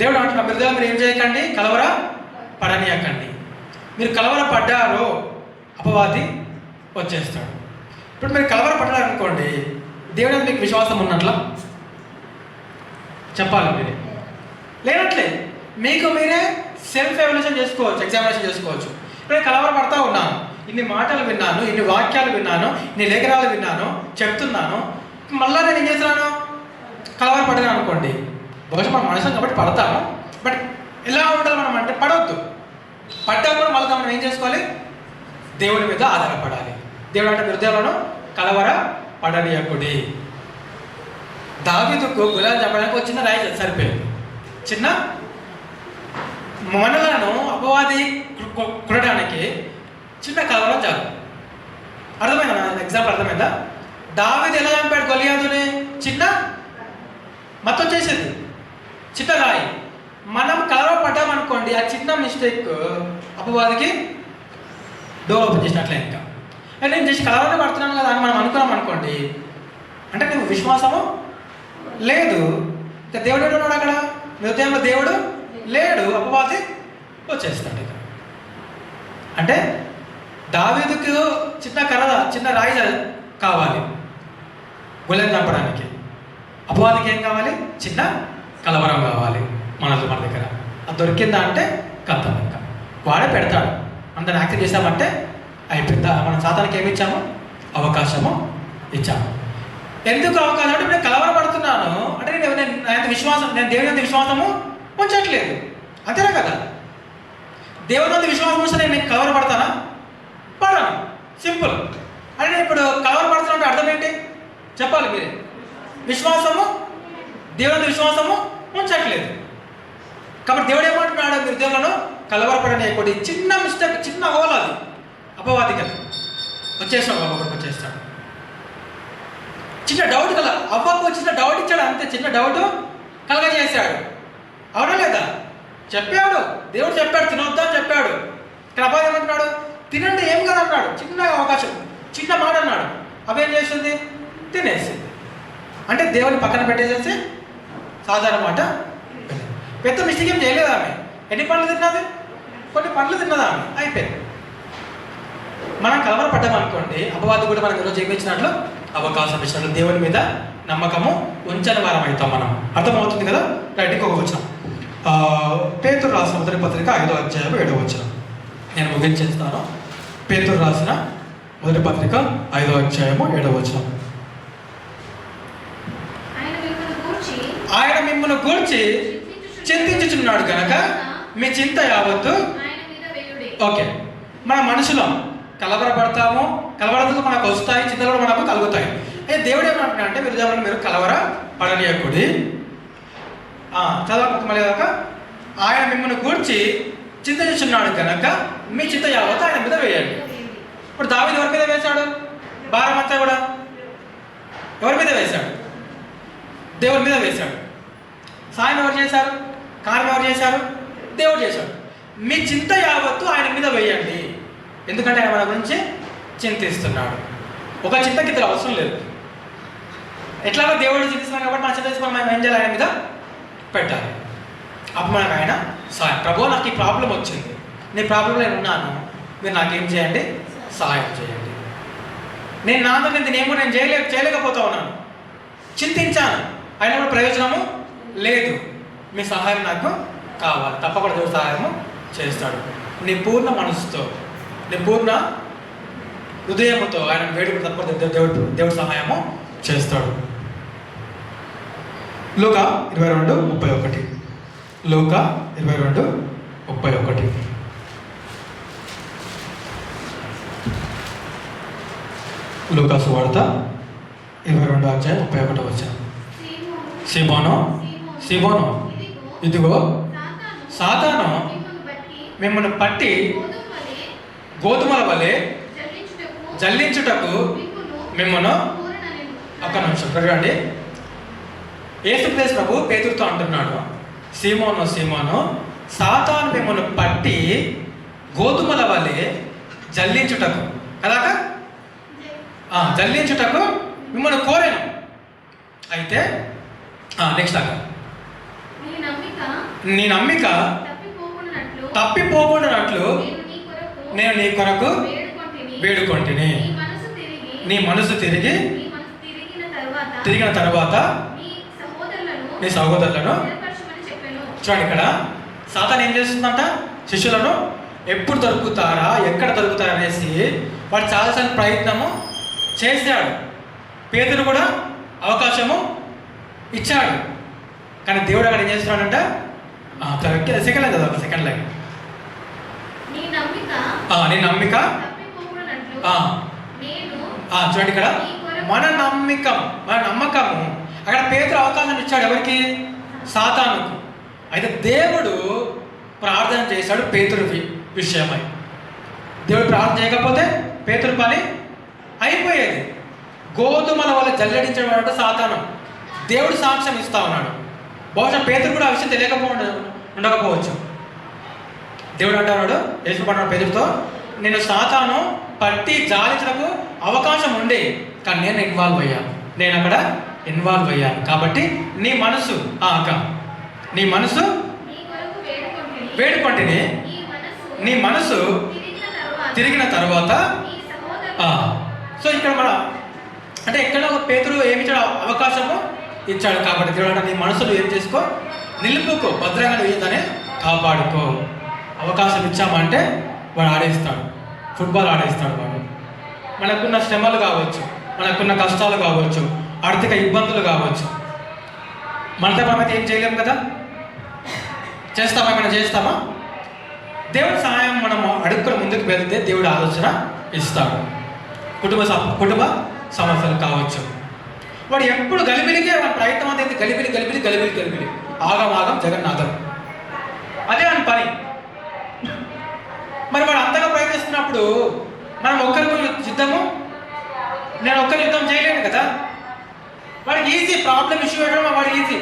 దేవుడు అంటున్నాడు, మీరు ఏం చేయకండి, కలవర పడనీయకండి. మీరు కలవర పడ్డారో అపవాది వచ్చేస్తాడు. ఇప్పుడు మీరు కలవర పడ్డారనుకోండి, దేవుడు మీకు విశ్వాసం ఉన్నట్లా? చెప్పాలి మీరే. లేనట్లే. మీకు మీరే సెల్ఫ్ ఎవాల్యుయేషన్ చేసుకోవచ్చు, ఎగ్జామినేషన్ చేసుకోవచ్చు. ఇప్పుడు కలవర పడతా ఉన్నాను, ఇన్ని మాటలు విన్నాను, ఇన్ని వాక్యాలు విన్నాను, ఇన్ని లేఖనాలు విన్నాను, చెప్తున్నాను, మళ్ళీ నేను ఏం చేస్తున్నాను, కలవర పడ్డాను అనుకోండి. బహుశా మనం మనుషులు కాబట్టి పడతాము, బట్ ఎలా ఉండాలి మనం అంటే పడవద్దు. పడ్డప్పుడు మళ్ళీ మనం ఏం చేసుకోవాలి, దేవుడి మీద ఆధారపడాలి. దేవుడు అంటే హృదయాలను కలవర పడనీయకుడి. దావీదుకు గులాబీ చెప్పడానికి చిన్న రాయి సరిపోయింది. చిన్న మనలను అపవాది కుడడానికి చిన్న కలవరం చాలు. అర్థమైందా? ఎగ్జాంపుల్ అర్థమైందా? దావీదు ఎలా చంపాడు గొలియాతుని? చిన్న మత్తు వచ్చేసింది, చిన్న రాయి. మనం కలవర పడ్డామనుకోండి, ఆ చిన్న మిస్టేక్ అపవాదికి డోర్ ఓపెన్ చేసినట్లే. ఇంకా అంటే నేను చేసి కలవరనే పడుతున్నాను కదా అని మనం అనుకున్నాం అనుకోండి, అంటే నువ్వు విశ్వాసము లేదు. ఇంకా దేవుడు ఉన్నాడు అక్కడ, హృదయంలో దేవుడు లేడు, అపవాది వచ్చేస్తాడు. ఇక అంటే దావీదుకు చిన్న రాయి కావాలి గుళ్ళని చంపడానికి, అపవాదికి ఏం కావాలి, చిన్న కలవరం కావాలి మన దగ్గర. అది దొరికిందా అంటే కథం, ఇంకా వాడే పెడతాడు. అందరిని యాక్సెప్ట్ చేసామంటే అయిపోయిందా? మనం సాతానికి ఏమి ఇచ్చాము, అవకాశము ఇచ్చాము. ఎందుకు అవకాశం అంటే నేను కలవరపడుతున్నాను అంటే నేను దేవుని అంత విశ్వాసము ఉంచట్లేదు, అంతేనా కదా? దేవుని అంత విశ్వాసం ఉంటే నేను కలవరపడతానా? పడను. సింపుల్. అంటే నేను ఇప్పుడు కలవరపడుతున్నా అంటే అర్థం ఏంటి చెప్పాలి మీరే. విశ్వాసము, దేవుని అంత విశ్వాసము ఉంచట్లేదు. కాబట్టి దేవుడు ఏమంటున్నాడు, మీరు దేవులను కలవరపడనీయకుడి. చిన్న మిస్టేక్, చిన్న హోల్ అది అపవాదిగా వచ్చేస్తాడు, ఒకరికి వచ్చేస్తాడు. చిన్న డౌట్ కల అవ్వకు వచ్చిన డౌట్ ఇచ్చాడు, అంతే. చిన్న డౌట్ కలగజేశాడు, అవునా లేదా? చెప్పాడు, దేవుడు చెప్పాడు, తినొద్దా అని చెప్పాడు. ఇక్కడ అపవాది ఏమంటున్నాడు, తినండి ఏం కదా అన్నాడు. చిన్న అవకాశం, చిన్న మాట అన్నాడు, అవేం చేస్తుంది, తినేసింది. అంటే దేవుని పక్కన పెట్టేసేసి సాధారణ మాట. పెద్ద మిస్టేక్ ఏం చేయలేదు ఆమె. ఎన్ని పండ్లు తిన్నది, కొన్ని పండ్లు తిన్నది ఆమె, అయిపోయింది. మనం కలవరపడ్డామనుకోండి, అపవాది కూడా మనకు ఈరోజు చేయించినట్లు అవకాశం ఇచ్చినట్లు దేవుని మీద నమ్మకము ఉంచని వారం అవుతాం మనం. అర్థమవుతుంది కదా? రైట్. ఇంకొక వచనం, పేతురు రాసిన మొదటి పత్రిక 5వ అధ్యాయం 7వ వచనం నేను ముగించేస్తాను. పేతురు రాసిన మొదటి పత్రిక 5వ అధ్యాయము 7వ వచనం. ఆయన మిమ్మల్ని గూర్చి చింతించుచున్నాడు కనుక మీ చింత యావత్తు. ఓకే, మన మనుషులం కలవరపడతాము, కలవరతో మనకు వస్తాయి, చింతలు కూడా మనకు కలుగుతాయి. అయితే దేవుడు ఏమంటున్నా అంటే మీరు కలవర పడనీయకుడి. చదవక ఆయన మిమ్మల్ని గూర్చి చింతించుచున్నాడు కనుక మీ చింత యావత్తు ఆయన మీద వేయండి. ఇప్పుడు దావీదు ఎవరి మీద వేశాడు భారం అంతా కూడా? ఎవరి మీద వేశాడు? దేవుడి మీద వేశాడు. సాయం ఎవరు చేశారు? కారణం ఎవరు చేశారు? దేవుడు చేశాడు. మీ చింత యావత్తు ఆయన మీద వేయండి, ఎందుకంటే ఆయన మన గురించి చింతిస్తున్నాడు. ఒక చింతకి ఇద్దరు అవసరం లేదు. ఎట్లాగో దేవుడు చింతిస్తున్నాడు కాబట్టి నా చింత తీసుకొని మనం ఏం చేయాలి, ఆయన మీద పెట్టాలి. అప్పుడు మనకు ఆయన సాయం. ప్రభు నాకు ఈ ప్రాబ్లం వచ్చింది, నీ ప్రాబ్లంలో నేను ఉన్నాను, మీరు నాకేం చేయండి, సహాయం చేయండి. నేను నాతో నేను చేయలేకపోతా ఉన్నాను, చింతించాను, అయినా కూడా ప్రయోజనము లేదు. మీ సహాయం నాకు కావాలి. తప్పకుండా దేవుడు సహాయము చేస్తాడు. నీ పూర్ణ మనసుతో, నీ పూర్ణ హృదయముతో ఆయన వేడుకు తప్పకుండా దేవుడు సహాయము చేస్తాడు. లూకా 22:31. లూకా 22:31. లూకా సువార్త 22:31. సీమోను, ఇదిగో సాతాను మిమ్మల్ని పట్టి గోధుమల వలె జల్లించుటకు మిమ్మల్ని. ఒక్క నిమిషం చూడండి. యేసుక్రీస్తు ప్రభు పేతురుతో అంటున్నాడు, సీమోను, సాతాను మిమ్మల్ని పట్టి గోధుమల వలె జల్లించుటకు కదాక జల్లించుటకు మిమ్మల్ని కోరాను. అయితే నెక్స్ట్ దాకా నీ నమ్మిక తప్పిపోకుండానట్లు నేను నీ కొరకు వేడుకొంటిని. నీ మనసు తిరిగిన తర్వాత నీ సహోదరులను. చూడండి, ఇక్కడ సాతాను ఏం చేస్తుందంట, శిష్యులను ఎప్పుడు దొరుకుతారా, ఎక్కడ దొరుకుతారా అనేసి వాడు చాలాసార్లు ప్రయత్నము చేశాడు. పేతురు కూడా అవకాశము ఇచ్చాడు. కానీ దేవుడు అక్కడ ఏం చేస్తున్నాడంట, సెకండ్ లైన్ చదవాలి. సెకండ్ లైన్, నీ నమ్మిక చూడండి, ఇక్కడ మన నమ్మకము. అక్కడ పేతురు అవకాశం ఇచ్చాడు ఎవరికి, సాతానుకు. అయితే దేవుడు ప్రార్థన చేశాడు పేతురు విషయమై. దేవుడు ప్రార్థన చేయకపోతే పేతురు పని అయిపోయేది. గోధుమల వల్ల జల్లడించడం అంటే సాతాను. దేవుడు సాక్ష్యం ఇస్తా ఉన్నాడు. బహుశా పేతురు కూడా ఆ విషయం ఉండకపోవచ్చు. దేవుడు అంటున్నాడు, యేసుపడ్డాడు పేతురుతో, నేను సాతాను పట్టి జాలించడానికి అవకాశం ఉండే, కానీ నేను ఇన్వాల్వ్ అయ్యాను. నేను అక్కడ ఇన్వాల్వ్ అయ్యాను. కాబట్టి నీ మనసు వేడుకొంటిని. నీ మనసు తిరిగిన తర్వాత. సో ఇక్కడ అంటే ఎక్కడ పేతురు ఏమి ఇచ్చాడు, అవకాశము ఇచ్చాడు. కాబట్టి దేవుడు నీ మనసులో ఏం చేసుకో, నిలుపుకో, భద్రంగా వేయదని కాపాడుకో. అవకాశం ఇచ్చామంటే వాడు ఆడేస్తాడు, ఫుట్బాల్ ఆడేస్తాడు వాడు. మనకున్న శ్రమలు కావచ్చు, మనకున్న కష్టాలు కావచ్చు, ఆర్థిక ఇబ్బందులు కావచ్చు, మనతో మనమైతే ఏం చేయలేము కదా. చేస్తామా? దేవుడి సహాయం మనం అడుక్కుని ముందుకు వెళ్తే దేవుడు ఆలోచన ఇస్తాడు. కుటుంబ సమస్యలు కావచ్చు. వాడు ఎప్పుడు గలిబిలికే వాడి ప్రయత్నం అంతా గలిబిలి ఆగం జగన్నాథం, అదే అని పని. మరి వాడు అంతగా ప్రయత్నిస్తున్నప్పుడు మనం ఒక్కరికి నేను ఒక్కరి యుద్ధం చేయలేను కదా. వాడికి ఈజీ ప్రాబ్లం ఇష్యూ పెట్టడం వాడికి ఈజీ.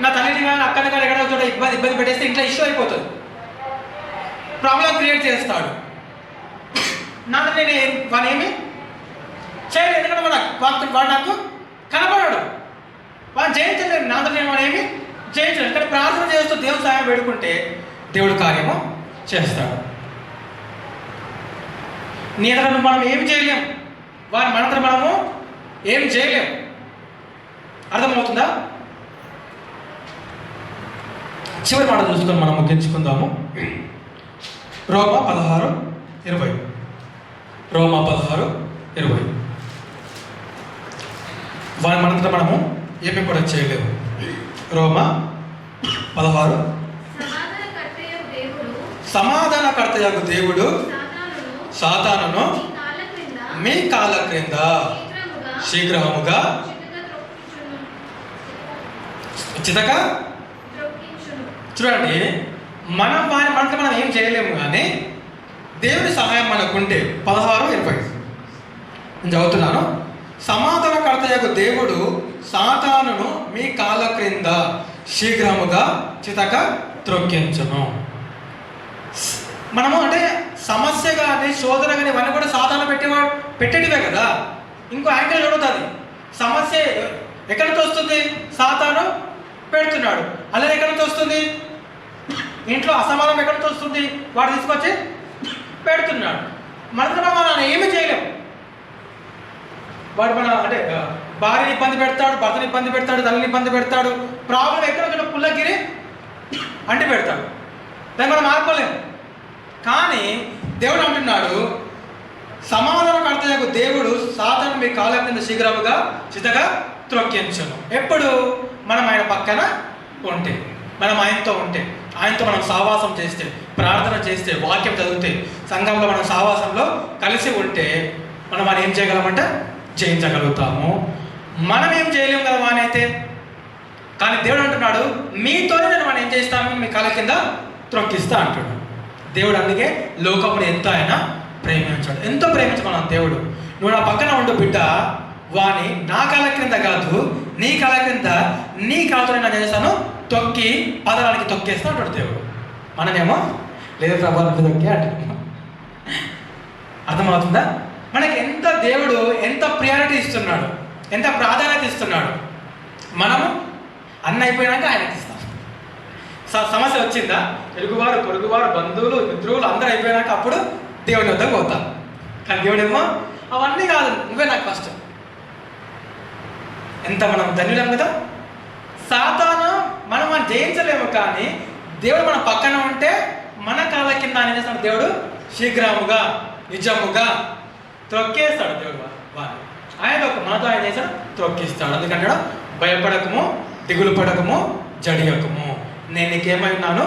నా తల్లిని కానీ అక్కని కానీ ఎక్కడో చోట ఇబ్బంది పెట్టేస్తే ఇంట్లో ఇష్యూ అయిపోతుంది, ప్రాబ్లం క్రియేట్ చేస్తాడు. నేను వాడు ఏమి చేయలేదు, ఎందుకంటే వాడు నాకు కనపడాడు, వాడు జయించలేదు. నాతో నేను వాడు ఏమి జయించలేదు. కానీ ప్రార్థన చేస్తూ దేవుని సహాయం వేడుకుంటే దేవుడు కార్యము చేస్తాడు. నీ ఎదుట మనం ఏమి చేయలేం, వారి మనంతా మనము ఏం చేయలేం. అర్థమవుతుందా? చివరి మాట చూసుకొని మనం ముగించుకుందాము. రోమా 16:20. రోమా 16:20. వారి మనంతా మనము ఏమి కూడా చేయలేము. రోమా 16. సమాధానకర్తయగు దేవుడు సాతానును మీ కాళ్ళ క్రింద శీఘ్రముగా చితక. చూడండి, మనతో మనం ఏం చేయలేము, కానీ దేవుడి సహాయం మనకుంటే. 16:20 నేను చదువుతున్నాను. సమాధానకర్తయగు దేవుడు సాతానును మీ కాళ్ళ క్రింద శీఘ్రముగా చితక త్రొక్కించును. మనము అంటే సమస్య కానీ శోధన కానీ ఇవన్నీ కూడా సాతాను పెట్టేటివే కదా. ఇంకో యాంగిల్ చూడుతుంది. సమస్య ఎక్కడితో వస్తుంది, సాతాను పెడుతున్నాడు. అలాగే ఎక్కడితో వస్తుంది, ఇంట్లో అసమానం ఎక్కడ నుంచి వస్తుంది? వాడు తీసుకొచ్చి పెడుతున్నాడు. మనం ఏమీ చేయలేము. వాడు అంటే భార్యని ఇబ్బంది పెడతాడు, భర్తని ఇబ్బంది పెడతాడు, తల్లిని ఇబ్బంది పెడతాడు. ప్రాబ్లం ఎక్కడ వచ్చిన పుల్లగిరి అంటి పెడతాడు. దాన్ని మనం ఆర్పలేము. కానీ దేవుడు అంటున్నాడు, సమాధానకర్తయగు దేవుడు సాతాను మీ కాళ్ళ కింద శీఘ్రముగా చితగా త్రొక్కించును. ఎప్పుడు? మనం ఆయన పక్కన ఉంటే, మనం ఆయనతో ఉంటే, ఆయనతో మనం సావాసం చేస్తే, ప్రార్థన చేస్తే, వాక్యం చదివితే, సంఘంలో మనం సావాసంలో కలిసి ఉంటే మనం ఆయన ఏం చేయగలమంటే జయించగలుగుతాము. మనం ఏం చేయలేము కదా వాని అయితే. కానీ దేవుడు అంటున్నాడు, మీతోనే నేను మనం ఏం చేస్తాను, మీ కాళ్ళ కింద త్రొక్కిస్తా అంటున్నాడు. దేవుడు అందుకే లోకముని ఎంత ఆయన ప్రేమించాడు. ఎంతో ప్రేమించమన్నాను దేవుడు. నువ్వు నా పక్కన ఉండు బిడ్డ, వాని నా కాళ్ళ క్రింద కాదు, నీ కాళ్ళ క్రింద నీ కాళ్ళతో నేను చేస్తాను, తొక్కి పదరానికి తొక్కేస్తా అంటాడు దేవుడు. మనమేమో లేదు ప్రభావానికి తొక్కి అంటున్నాం. అర్థమవుతుందా? మనకి ఎంత దేవుడు ఎంత ప్రియారిటీ ఇస్తున్నాడు, ఎంత ప్రాధాన్యత ఇస్తున్నాడు. మనము అన్న అయిపోయినాక ఆయనకి ఇస్తాం. సమస్య వచ్చిందా, తెలుగువారు పొరుగువారు బంధువులు మిత్రులు అందరూ అయిపోయినాక అప్పుడు దేవుని వద్దకు పోతాం. కానీ దేవుడేమో అవన్నీ కాదు, నువ్వే నాకు ఫస్ట్. ఎంత మనం ధన్యులం కదా. సాతాను మనం జయించలేము, కానీ దేవుడు మన పక్కన ఉంటే మన కాళ్ళ కింద ఆయన చేస్తాడు దేవుడు శీఘ్రముగా నిజముగా త్రొక్కేస్తాడు దేవుడు వారిని. ఆయన ఒక మనతో ఆయన చేస్తాడు, త్రొక్కిస్తాడు. అందుకంటే భయపడకము, దిగులు పడకము, జడియకము, నేను నీకేమై ఉన్నాను,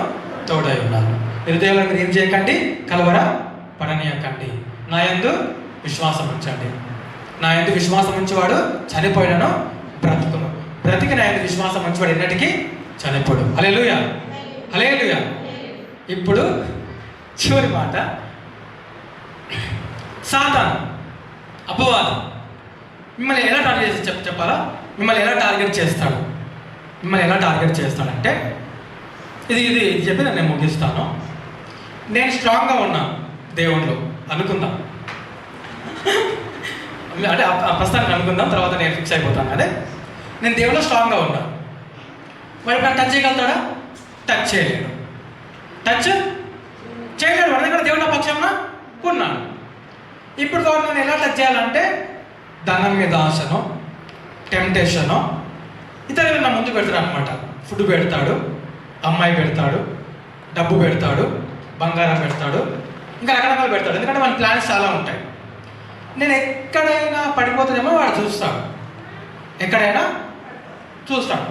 తోడై ఉన్నాను. హృదయంలో మీరు ఏం చేయకండి, కలవర పడనీయకండి. నా యందు విశ్వాసం ఉంచండి. నా యందు విశ్వాసం ఉంచేవాడు చనిపోయినను బ్రతుకును, బ్రతికి నా యందు విశ్వాసం ఉంచేవాడు ఎన్నటికీ చనిపోడు. హల్లెలూయా, హల్లెలూయా. ఇప్పుడు చివరి మాట, సాతాను అపవాదం మిమ్మల్ని ఎలా టార్గెట్ చేసి చెప్పాలా? మిమ్మల్ని ఎలా టార్గెట్ చేస్తాడు? మిమ్మల్ని ఎలా టార్గెట్ చేస్తాడంటే, ఇది చెప్పి నేను ముగిస్తాను. నేను స్ట్రాంగ్గా ఉన్నాను దేవుళ్ళు అనుకుందాం, అంటే ప్రస్తుతానికి అనుకుందాం, తర్వాత నేను ఫిక్స్ అయిపోతాను. అదే నేను దేవుళ్ళు స్ట్రాంగ్గా ఉన్నాను. మరి నన్ను టచ్ చేయగలుగుతాడా? టచ్ చేయలేడు. టచ్ చేయలేడు. వాడి దగ్గర దేవుళ్ళ పక్షంలో ఉన్నాను. ఇప్పుడు వాడు నన్ను ఎలా టచ్ చేయాలంటే, ధనం మీద ఆశను, టెంప్టేషను, ఇతరులు నా ముందు పెడతాడు అనమాట. ఫుడ్ పెడతాడు, అమ్మాయి పెడతాడు, డబ్బు పెడతాడు, బంగారం పెడతాడు, ఇంకా రకరకాలు పెడతాడు. ఎందుకంటే మన ప్లాన్స్ చాలా ఉంటాయి. నేను ఎక్కడైనా పడిపోతుందేమో వాడు చూస్తాడు, ఎక్కడైనా చూస్తాడు.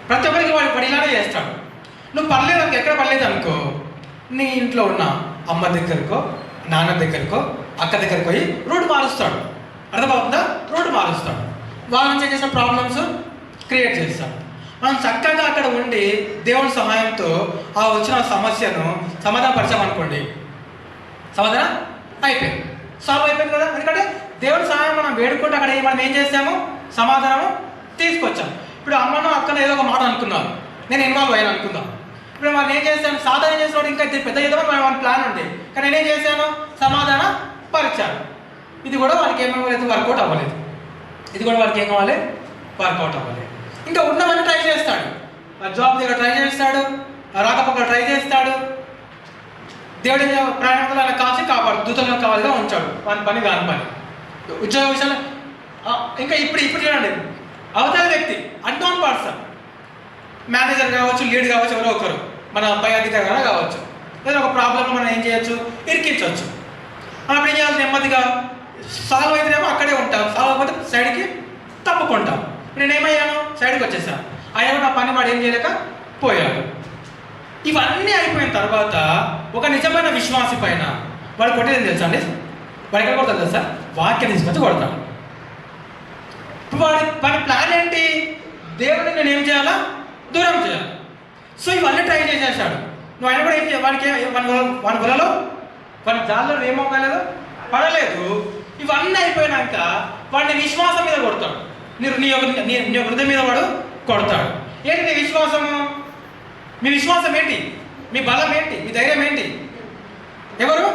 ప్రతి ఒక్కరికి వాడు ఇలానే చేస్తాడు. నువ్వు పర్లేదు అనుకో, ఎక్కడ పర్లేదు అనుకో, నీ ఇంట్లో ఉన్న అమ్మ దగ్గరకో, నాన్న దగ్గరకో, అక్క దగ్గరకు పోయి రూట్ మారుస్తాడు. అర్థమవుతుందా? రూట్ మారుస్తాడు. వాళ్ళ నుంచి ఏం చేసిన ప్రాబ్లమ్స్ క్రియేట్ చేస్తాడు. మనం చక్కగా అక్కడ ఉండి దేవుని సహాయంతో ఆ వచ్చిన సమస్యను సమాధానపరచామనుకోండి, సమాధానం అయిపోయింది, సాల్వ్ అయిపోయింది కదా. ఎందుకంటే దేవుని సహాయం మనం వేడుకుంటే అక్కడ మనం ఏం చేసాము, సమాధానము తీసుకొచ్చాం. ఇప్పుడు అమ్మను అక్కను ఏదో ఒక మాట అనుకున్నారు, నేను ఇన్వాల్వ్ అయ్యాను అనుకుందాం. ఇప్పుడు మనం ఏం చేశాను, సాధన చేసినప్పుడు ఇంకా పెద్ద ఏదో మన ప్లాన్ ఉంది, కానీ నేనేం చేశాను, సమాధాన పరిచాను. ఇది కూడా వారికి ఏమవ్వలేదు, వర్కౌట్ అవ్వలేదు. ఇది కూడా వారికి ఏం కావాలి, వర్కౌట్ అవ్వలేదు. ఇంకా ఉన్నవన్నీ ట్రై చేస్తాడు. జాబ్ దగ్గర ట్రై చేస్తాడు, రాకపోకలు ట్రై చేస్తాడు. దేవుడి ప్రాణాలను కాల్చి కాపాడు, దూతలను కావాలిగా ఉంచాడు. వాని పని కాని పని. ఉద్యోగ విషయంలో ఇంకా ఇప్పుడు చూడండి, అవతల వ్యక్తి అన్నోన్ పర్సన్, మేనేజర్ కావచ్చు, లీడ్ కావచ్చు, ఎవరో ఒకరు, మన పై అధికారి కావచ్చు, లేదా ఒక ప్రాబ్లంలో మనం ఏం చేయొచ్చు, ఇరికించవచ్చు. మనం ఏం చేయాలి, నెమ్మదిగా సాల్వ్ అయితేనేమో అక్కడే ఉంటాం, సాల్వ్ అయిపోతే సైడ్కి తప్పుకుంటాం. నేనేమయ్యాను, సైడ్కి వచ్చేసాను. ఆయన నా పని వాడు ఏం చేయలేక పోయాడు. ఇవన్నీ అయిపోయిన తర్వాత ఒక నిజమైన విశ్వాసి పైన వాడు కొట్టేది తెలుసా అండి? వాడు ఎక్కడ కొడతాడు తెలుసా? వాక్యం తీసుకొచ్చి కొడతాడు. ఇప్పుడు వాడి ప్లాన్ ఏంటి, దేవుడిని నేను ఏం చేయాలా, దూరం చేయాలి. సో ఇవన్నీ ట్రై చేసేసాడు. నువ్వు ఆయన కూడా ఏం చేయాలి, వాని వలలో వాని జాల్లో ఏమవ్వలేదు, పడలేదు. ఇవన్నీ అయిపోయినాక వాడిని విశ్వాసం మీద కొడతాడు. నీ హృదయం మీద వాడు కొడతాడు. ఏంటి నీ విశ్వాసము? మీ విశ్వాసం ఏంటి? మీ బలం ఏంటి? మీ ధైర్యం ఏంటి? ఎవరు?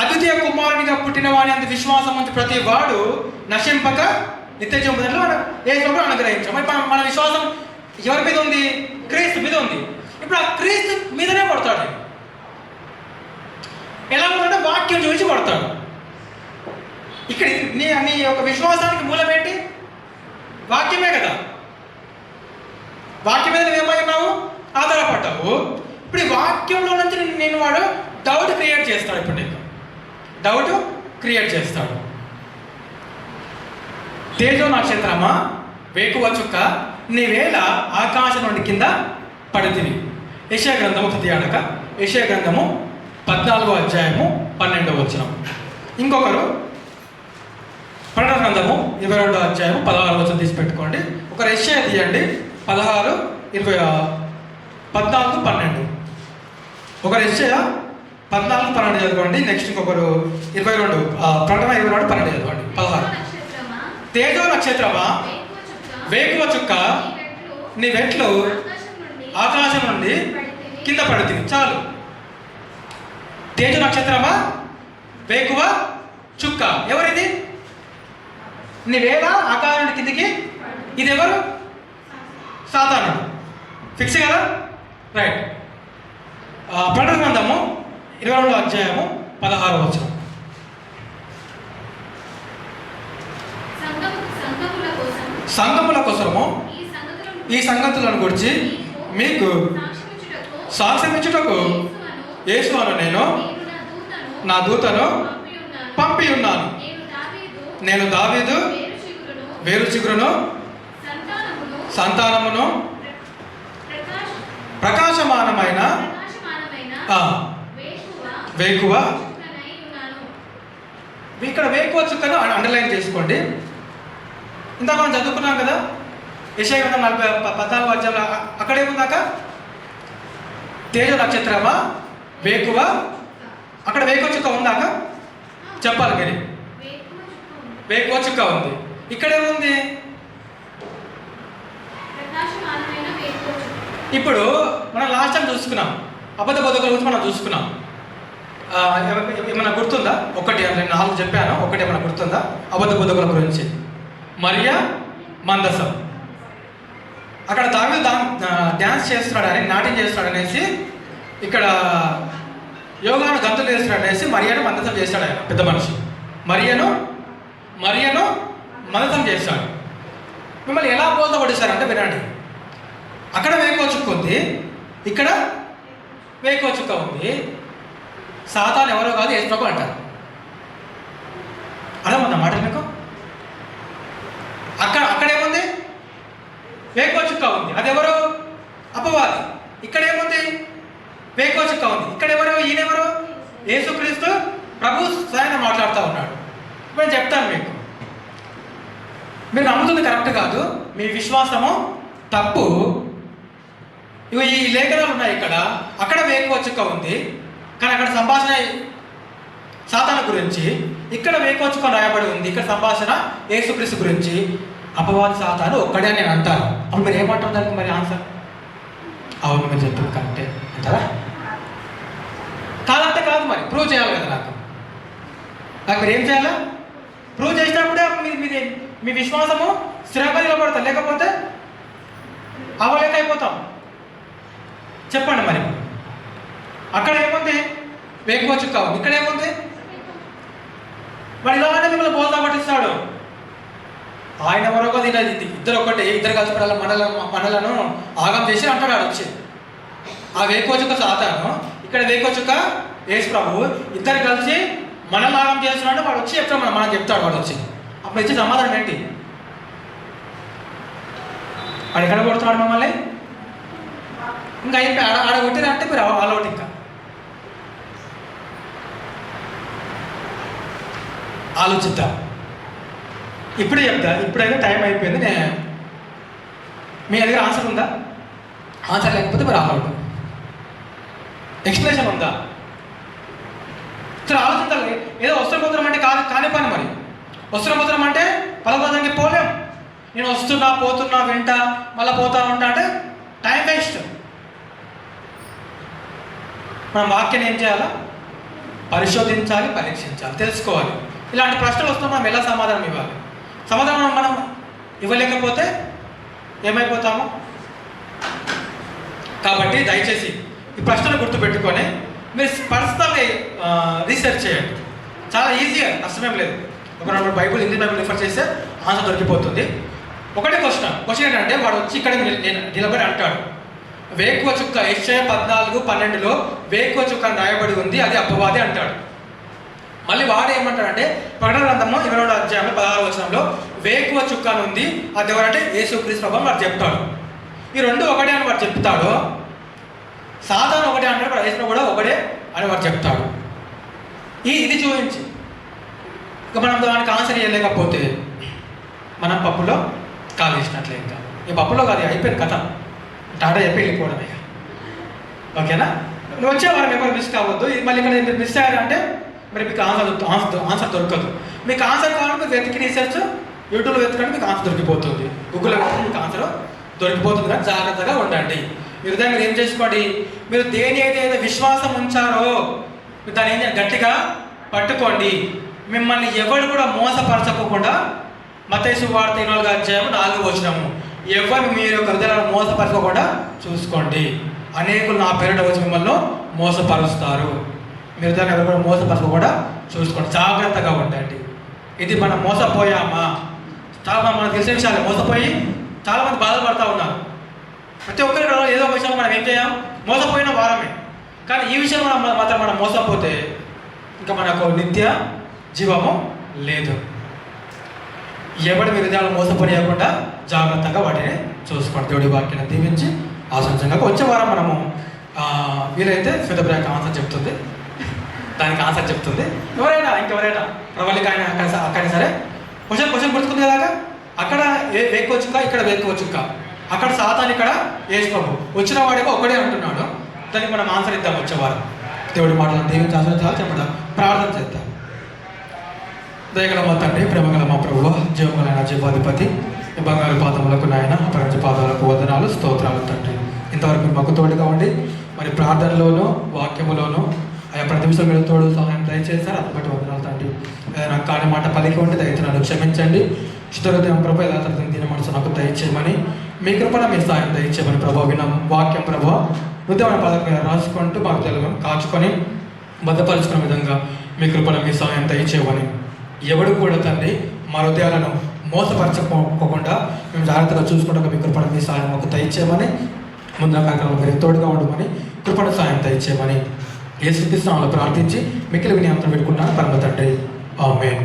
అద్వితీయ కుమారునిగా పుట్టిన వాడి అంత విశ్వాసం ఉంది ప్రతి వాడు నశింపక నిత్య జీవం పొందుటకు మనం యేసును అనుగ్రహించాం. మరి మన విశ్వాసం ఎవరి మీద ఉంది? క్రీస్తు మీద ఉంది. ఇప్పుడు ఆ క్రీస్తు మీదనే పడతాడు. ఎలా ఉందంటే వాక్యం చూసి పడతాడు. ఇక్కడ నీ యొక్క విశ్వాసానికి మూలం ఏంటి? వాక్యమే కదా. వాక్యం మీద నువ్వేమై ఉన్నావు? ఆధారపడ్డావు. ఇప్పుడు ఈ వాక్యంలో నుంచి నేను వాడు డౌట్ క్రియేట్ చేస్తాడు. ఇప్పుడు నీకు డౌట్ క్రియేట్ చేస్తాడు. తేజో నక్షత్రమా, వేకువ చుక్క, నీవేళ ఆకాశం నుండి కింద పడితివి. యెషయా గ్రంథము తీయడక, యెషయా గ్రంథము 14వ అధ్యాయము 12వ వచనం. ఇంకొకరు ప్రకటన గ్రంథము 22వ అధ్యాయము 16వ వచనం తీసి పెట్టుకోండి. ఒకరు యెషయా తీయండి 16, 20, 14, 12. ఒకరు యెషయా 14, 12 చదవండి. నెక్స్ట్ ఇంకొకరు 22, ప్రకటన 22, 12 చదవండి. 16. తేజో నక్షత్రమా, వేకువ చుక్క, నీ వెట్లు ఆకాశం నుండి కింద పడితే. చాలు. తేజో నక్షత్రమా, వేకువ చుక్క. ఎవరిది? నీవేళ ఆకాశం నుండి కిందికి. ఇది ఎవరు? సాతాను. ఫిక్స్ కదా? రైట్. ప్రకటన గ్రంథము 22వ అధ్యాయము 16వ వచనం. సంఘముల కోసము ఈ సంగతులను గురించి మీకు సాక్ష్యం ఇచ్చుటకు యేసు అను నేను నా దూతను పంపి ఉన్నాను. నేను దావీదు వేరు చిగురును సంతానమును ప్రకాశమానమైన వేకువ. ఇక్కడ వేకువ చుక్కను అండర్లైన్ చేసుకోండి. ఇందాక మనం చదువుకున్నాం కదా, యెషయా గ్రంథం 14వ అధ్యాయంలో. అక్కడేముందాక తేజ నక్షత్రమా, వేకువ. అక్కడ వేకువ చుక్క ఉందాక చెప్పాలి మీరు. వేకువ చుక్క ఉంది. ఇక్కడేముంది? ఇప్పుడు మనం లాస్ట్ టైం చూసుకున్నాం, అబద్ధ బోధకుల గురించి మనం చూసుకున్నాం. ఏమైనా గుర్తుందా? ఒకటి, నేను 4 చెప్పాను. ఒకటి ఏమైనా గుర్తుందా అబద్ధ బోధకుల గురించి? మరియా మందసం. అక్కడ దావీదు డ్యాన్స్ చేస్తున్నాడని, నాట్యం చేస్తున్నాడు అనేసి, ఇక్కడ యోగాను గంతులు వేస్తున్నాడు అనేసి మరియను మందసం చేస్తాడు. ఆయన పెద్ద మనిషి. మరియను మందసం చేస్తాడు. మిమ్మల్ని ఎలా బోధపడిస్తారంటే వినండి. అక్కడ వేకువ చుక్క ఉంది, ఇక్కడ వేకువ చుక్క ఉంది. సాతాను ఎవరో కాదు, యేసు ప్రభు అంటారు. అర్థమవుతుందా మాట మీకు? అక్కడేముంది? వేకువ చుక్క ఉంది. అదెవరు? అపవాది. ఇక్కడేముంది? వేకువ చుక్క ఉంది. ఇక్కడెవరు? ఈయనెవరు? యేసుక్రీస్తు ప్రభు స్వయంగా మాట్లాడుతూ ఉన్నాడు. ఇప్పుడు నేను చెప్తాను మీకు. మీరు నమ్ముతుంది కరెక్ట్ కాదు, మీ విశ్వాసము తప్పు. ఇవి ఈ లేఖనాలు ఉన్నాయి. అక్కడ వేకువ చుక్క ఉంది, కానీ అక్కడ సంభాషణ సాతాను గురించి, ఇక్కడ వేకువ చుక్క రాయబడి ఉంది. ఇక్కడ సంభాషణ యేసుక్రీస్తు గురించి. అపవాది సాతాను ఒక్కడే నేను అంటాను. అప్పుడు మీరు ఏమంటారు దానికి? మరి ఆన్సర్ అవును మీరు చెప్పింది కరెక్టే అంటారా? కాదంటే కాదు. మరి ప్రూవ్ చేయాలి కదా. నాకు మీరు ఏం చేయాలా? ప్రూవ్ చేసినప్పుడే మీ విశ్వాసము స్థిరంగా నిలబడతాం, లేకపోతే అవలేక అయిపోతాం. చెప్పండి మరి. అక్కడ ఏముంది? వేకువ చుక్క ఉంది. ఇక్కడ ఏముంది? మరి ఇలానే మిమ్మల్ని బోధ పట్టిస్తాడు. ఆయన మరొక ఇద్దరు ఒకటి, ఇద్దరు కలిసి మనలను ఆగం చేసి అంటాడు వచ్చి. ఆ వేకువ చుక్క సాతాను, ఇక్కడ వేకువ చుక్క యేసు ప్రభు. ఇద్దరు కలిసి మనల్ని ఆగం చేస్తున్నాడు. వాడు వచ్చి చెప్తాడు, మనం చెప్తాడు. వాడు వచ్చి అప్పుడు ఇచ్చే సమాధానం ఏంటి? వాడు ఎక్కడ కొడుతున్నాడు మమ్మల్ని? ఇంకా అయిపోయి ఆడ కొట్టినంటే మీరు ఆల్అవుట్. ఇంకా ఆలోచిద్దాం. ఇప్పుడే చెప్తా. ఇప్పుడైతే టైం అయిపోయింది. మీ దగ్గర ఆన్సర్ ఉందా? ఆన్సర్ లేకపోతే మీరు ఆల్అవుట్. ఎక్స్ప్లెనేషన్ ఉందా? సరే ఆలోచించాలి. ఏదో వస్త్రపుత్రం అంటే కాని పని. మరి వస్త్రపుత్రం అంటే పదకొందానికి పోలేం. నేను వస్తున్నా, పోతున్నా, వింటా, మళ్ళీ పోతా ఉంటా అంటే టైం వేస్ట్. మనం వాక్యాన్ని ఏం చేయాలా? పరిశోధించాలి, పరీక్షించాలి, తెలుసుకోవాలి. ఇలాంటి ప్రశ్నలు వస్తే మనం ఎలా సమాధానం ఇవ్వాలి? సమాధానం మనం ఇవ్వలేకపోతే ఏమైపోతాము? కాబట్టి దయచేసి ఈ ప్రశ్నలు గుర్తుపెట్టుకొని మీరు పర్సనల్గా రీసెర్చ్ చేయండి. చాలా ఈజీగా, కష్టమేం లేదు. ఒక రెండు బైబుల్, హిందీ బైబుల్ రిఫర్ చేస్తే ఆన్సర్ దొరికిపోతుంది. ఒకటే క్వశ్చన్ ఏంటంటే వాడు వచ్చి ఇక్కడ నిలబడి అంటాడు, వేకువ చుక్క, యెషయా 14:12లో వేకువ చుక్క అని రాయబడి ఉంది, అది అపవాది అంటాడు. మళ్ళీ వాడు ఏమంటాడంటే ప్రకటన గ్రంథము 22:16 వేకువ చుక్క అని ఉంది, అది ఎవరంటే యేసుక్రీస్తు ప్రభువు వాడు చెప్తాడు. ఈ రెండు ఒకటే అని వాడు చెప్తాడు. సాతాను ఒకటే అంటాడు, యేసు కూడా ఒకటే అని వాడు చెప్తాడు. ఇది చూపించి ఇక మనం దానికి ఆన్సర్ చేయలేకపోతే మనం పప్పులో కాలు వేసినట్లే. ఇంకా ఈ పప్పులో కాదు, అయిపోయింది కథ. టాటా చెప్పి వెళ్ళిపోవడమే. ఓకేనా? నువ్వు వచ్చే వారం ఎవరు మిస్ కావద్దు. మళ్ళీ ఇక్కడ మీరు మిస్ అయ్యారంటే మరి మీకు ఆన్సర్ దొరకదు. మీకు ఆన్సర్ కావాలంటే మీరు వెతికి రీసెర్చ్ యూట్యూబ్లో వెతకండి, మీకు ఆన్సర్ దొరికిపోతుంది. గూగుల్లో వెతికి మీకు ఆన్సర్ దొరికిపోతుంది. కానీ జాగ్రత్తగా ఉండండి. మీరు దాన్ని ఏం చేసుకోండి, మీరు దేని అయితే విశ్వాసం ఉంచారో మీరు దాన్ని ఏం చేయాలి, గట్టిగా పట్టుకోండి. మిమ్మల్ని ఎవరు కూడా మోసపరచకుండా మత్తయి సువార్త 24:4 ఎవరు మీరు యొక్క హృదయాలను మోసపరచకుండా చూసుకోండి. అనేకులు నా పేరిట వచ్చి మిమ్మల్ని మోసపరుస్తారు. మీరు దాన్ని ఎవరు కూడా మోసపరచకుండా చూసుకోండి. జాగ్రత్తగా ఉండండి. ఇది మనం మోసపోయామా? చాలా మనకు తెలిసిన విషయాలు మోసపోయి చాలామంది బాధపడుతూ ఉన్నారు. ప్రతి ఒక్కరి ఏదో ఒక విషయంలో మనం ఏం చేయాం, మోసపోయిన వారమే. కానీ ఈ విషయంలో మాత్రం మనం మోసపోతే ఇంకా మనకు నిత్య జీవము లేదు. ఎవరి విధాలు మోసపడియకుండా జాగ్రత్తగా వాటిని చూసుకోండి. దేవుడి వాక్యాన్ని దీవించి ఆశించంగా వచ్చే వారం మనము వీలైతే ఫిదబ్రాక్ ఆన్సర్ చెప్తుంది, దానికి ఆన్సర్ చెప్తుంది. ఇంకెవరైనా ప్రవళిక ఆయన అక్కడ సరే క్వశ్చన్ గుర్తుకుంది కదా. అక్కడ వేకువ చుక్క, ఇక్కడ వేకువ చుక్క, అక్కడ సాతాను, ఇక్కడ యేసు ప్రభువు. వచ్చిన వాడిగా ఒకడే అంటున్నాడు. దానికి మనం ఆన్సర్ ఇద్దాం వచ్చేవారు. దేవుడి మాటలను దీవించి ఆశీర్వదించాలి. చెప్పడం ప్రార్థన చేద్దాం. దయగల మా తండ్రి, ప్రేమగల మా ప్రభువ, జీవములైన జీవాధిపతి, ఈ బంగారు పాదములకు నాయన, అపరంజ పాదాలకు వందనాలు, స్తోత్రాలు తండ్రి. ఇంతవరకు మాకు తోడుగా ఉండి మరి ప్రార్థనలోనూ వాక్యములోనూ ఆయా ప్రతి నిమిషం మీరు తోడు సహాయం దయచేశారు. అది బట్టి వందనాలు తండ్రి. ఏదైనా కాని మాట పలికి ఉంటే దయచేసి నన్ను క్షమించండి. శుద్ధహృదయం ప్రభు ఎలా తరగతి దీని మనసు నాకు దయచేయమని, మీ కృపణ మీరు సహాయం దయచేయమని ప్రభావ విన్న వాక్యం ప్రభావ హృదయమైన పదవి రాసుకుంటూ మాకు తెలుగు కాచుకొని భద్రపరుచుకునే విధంగా మీ కృపణ మీ సహాయం దయచేయమని, ఎవడు కూడా తండ్రి మా హృదయాలను మోసపరచకోకుండా మేము జాగ్రత్తగా చూసుకుంటూ మీ కృపణ మీ సహాయం మాకు దయచేయమని, ముందున కార్యక్రమం మీరు తోడుగా ఉండమని, కృపణ సహాయం దయచేయమని యేసుక్రీస్తు నామములో ప్రార్థించి మిక్కిలి వినయంతో పెట్టుకున్నాను పరమ తండ్రి. ఆమేన్.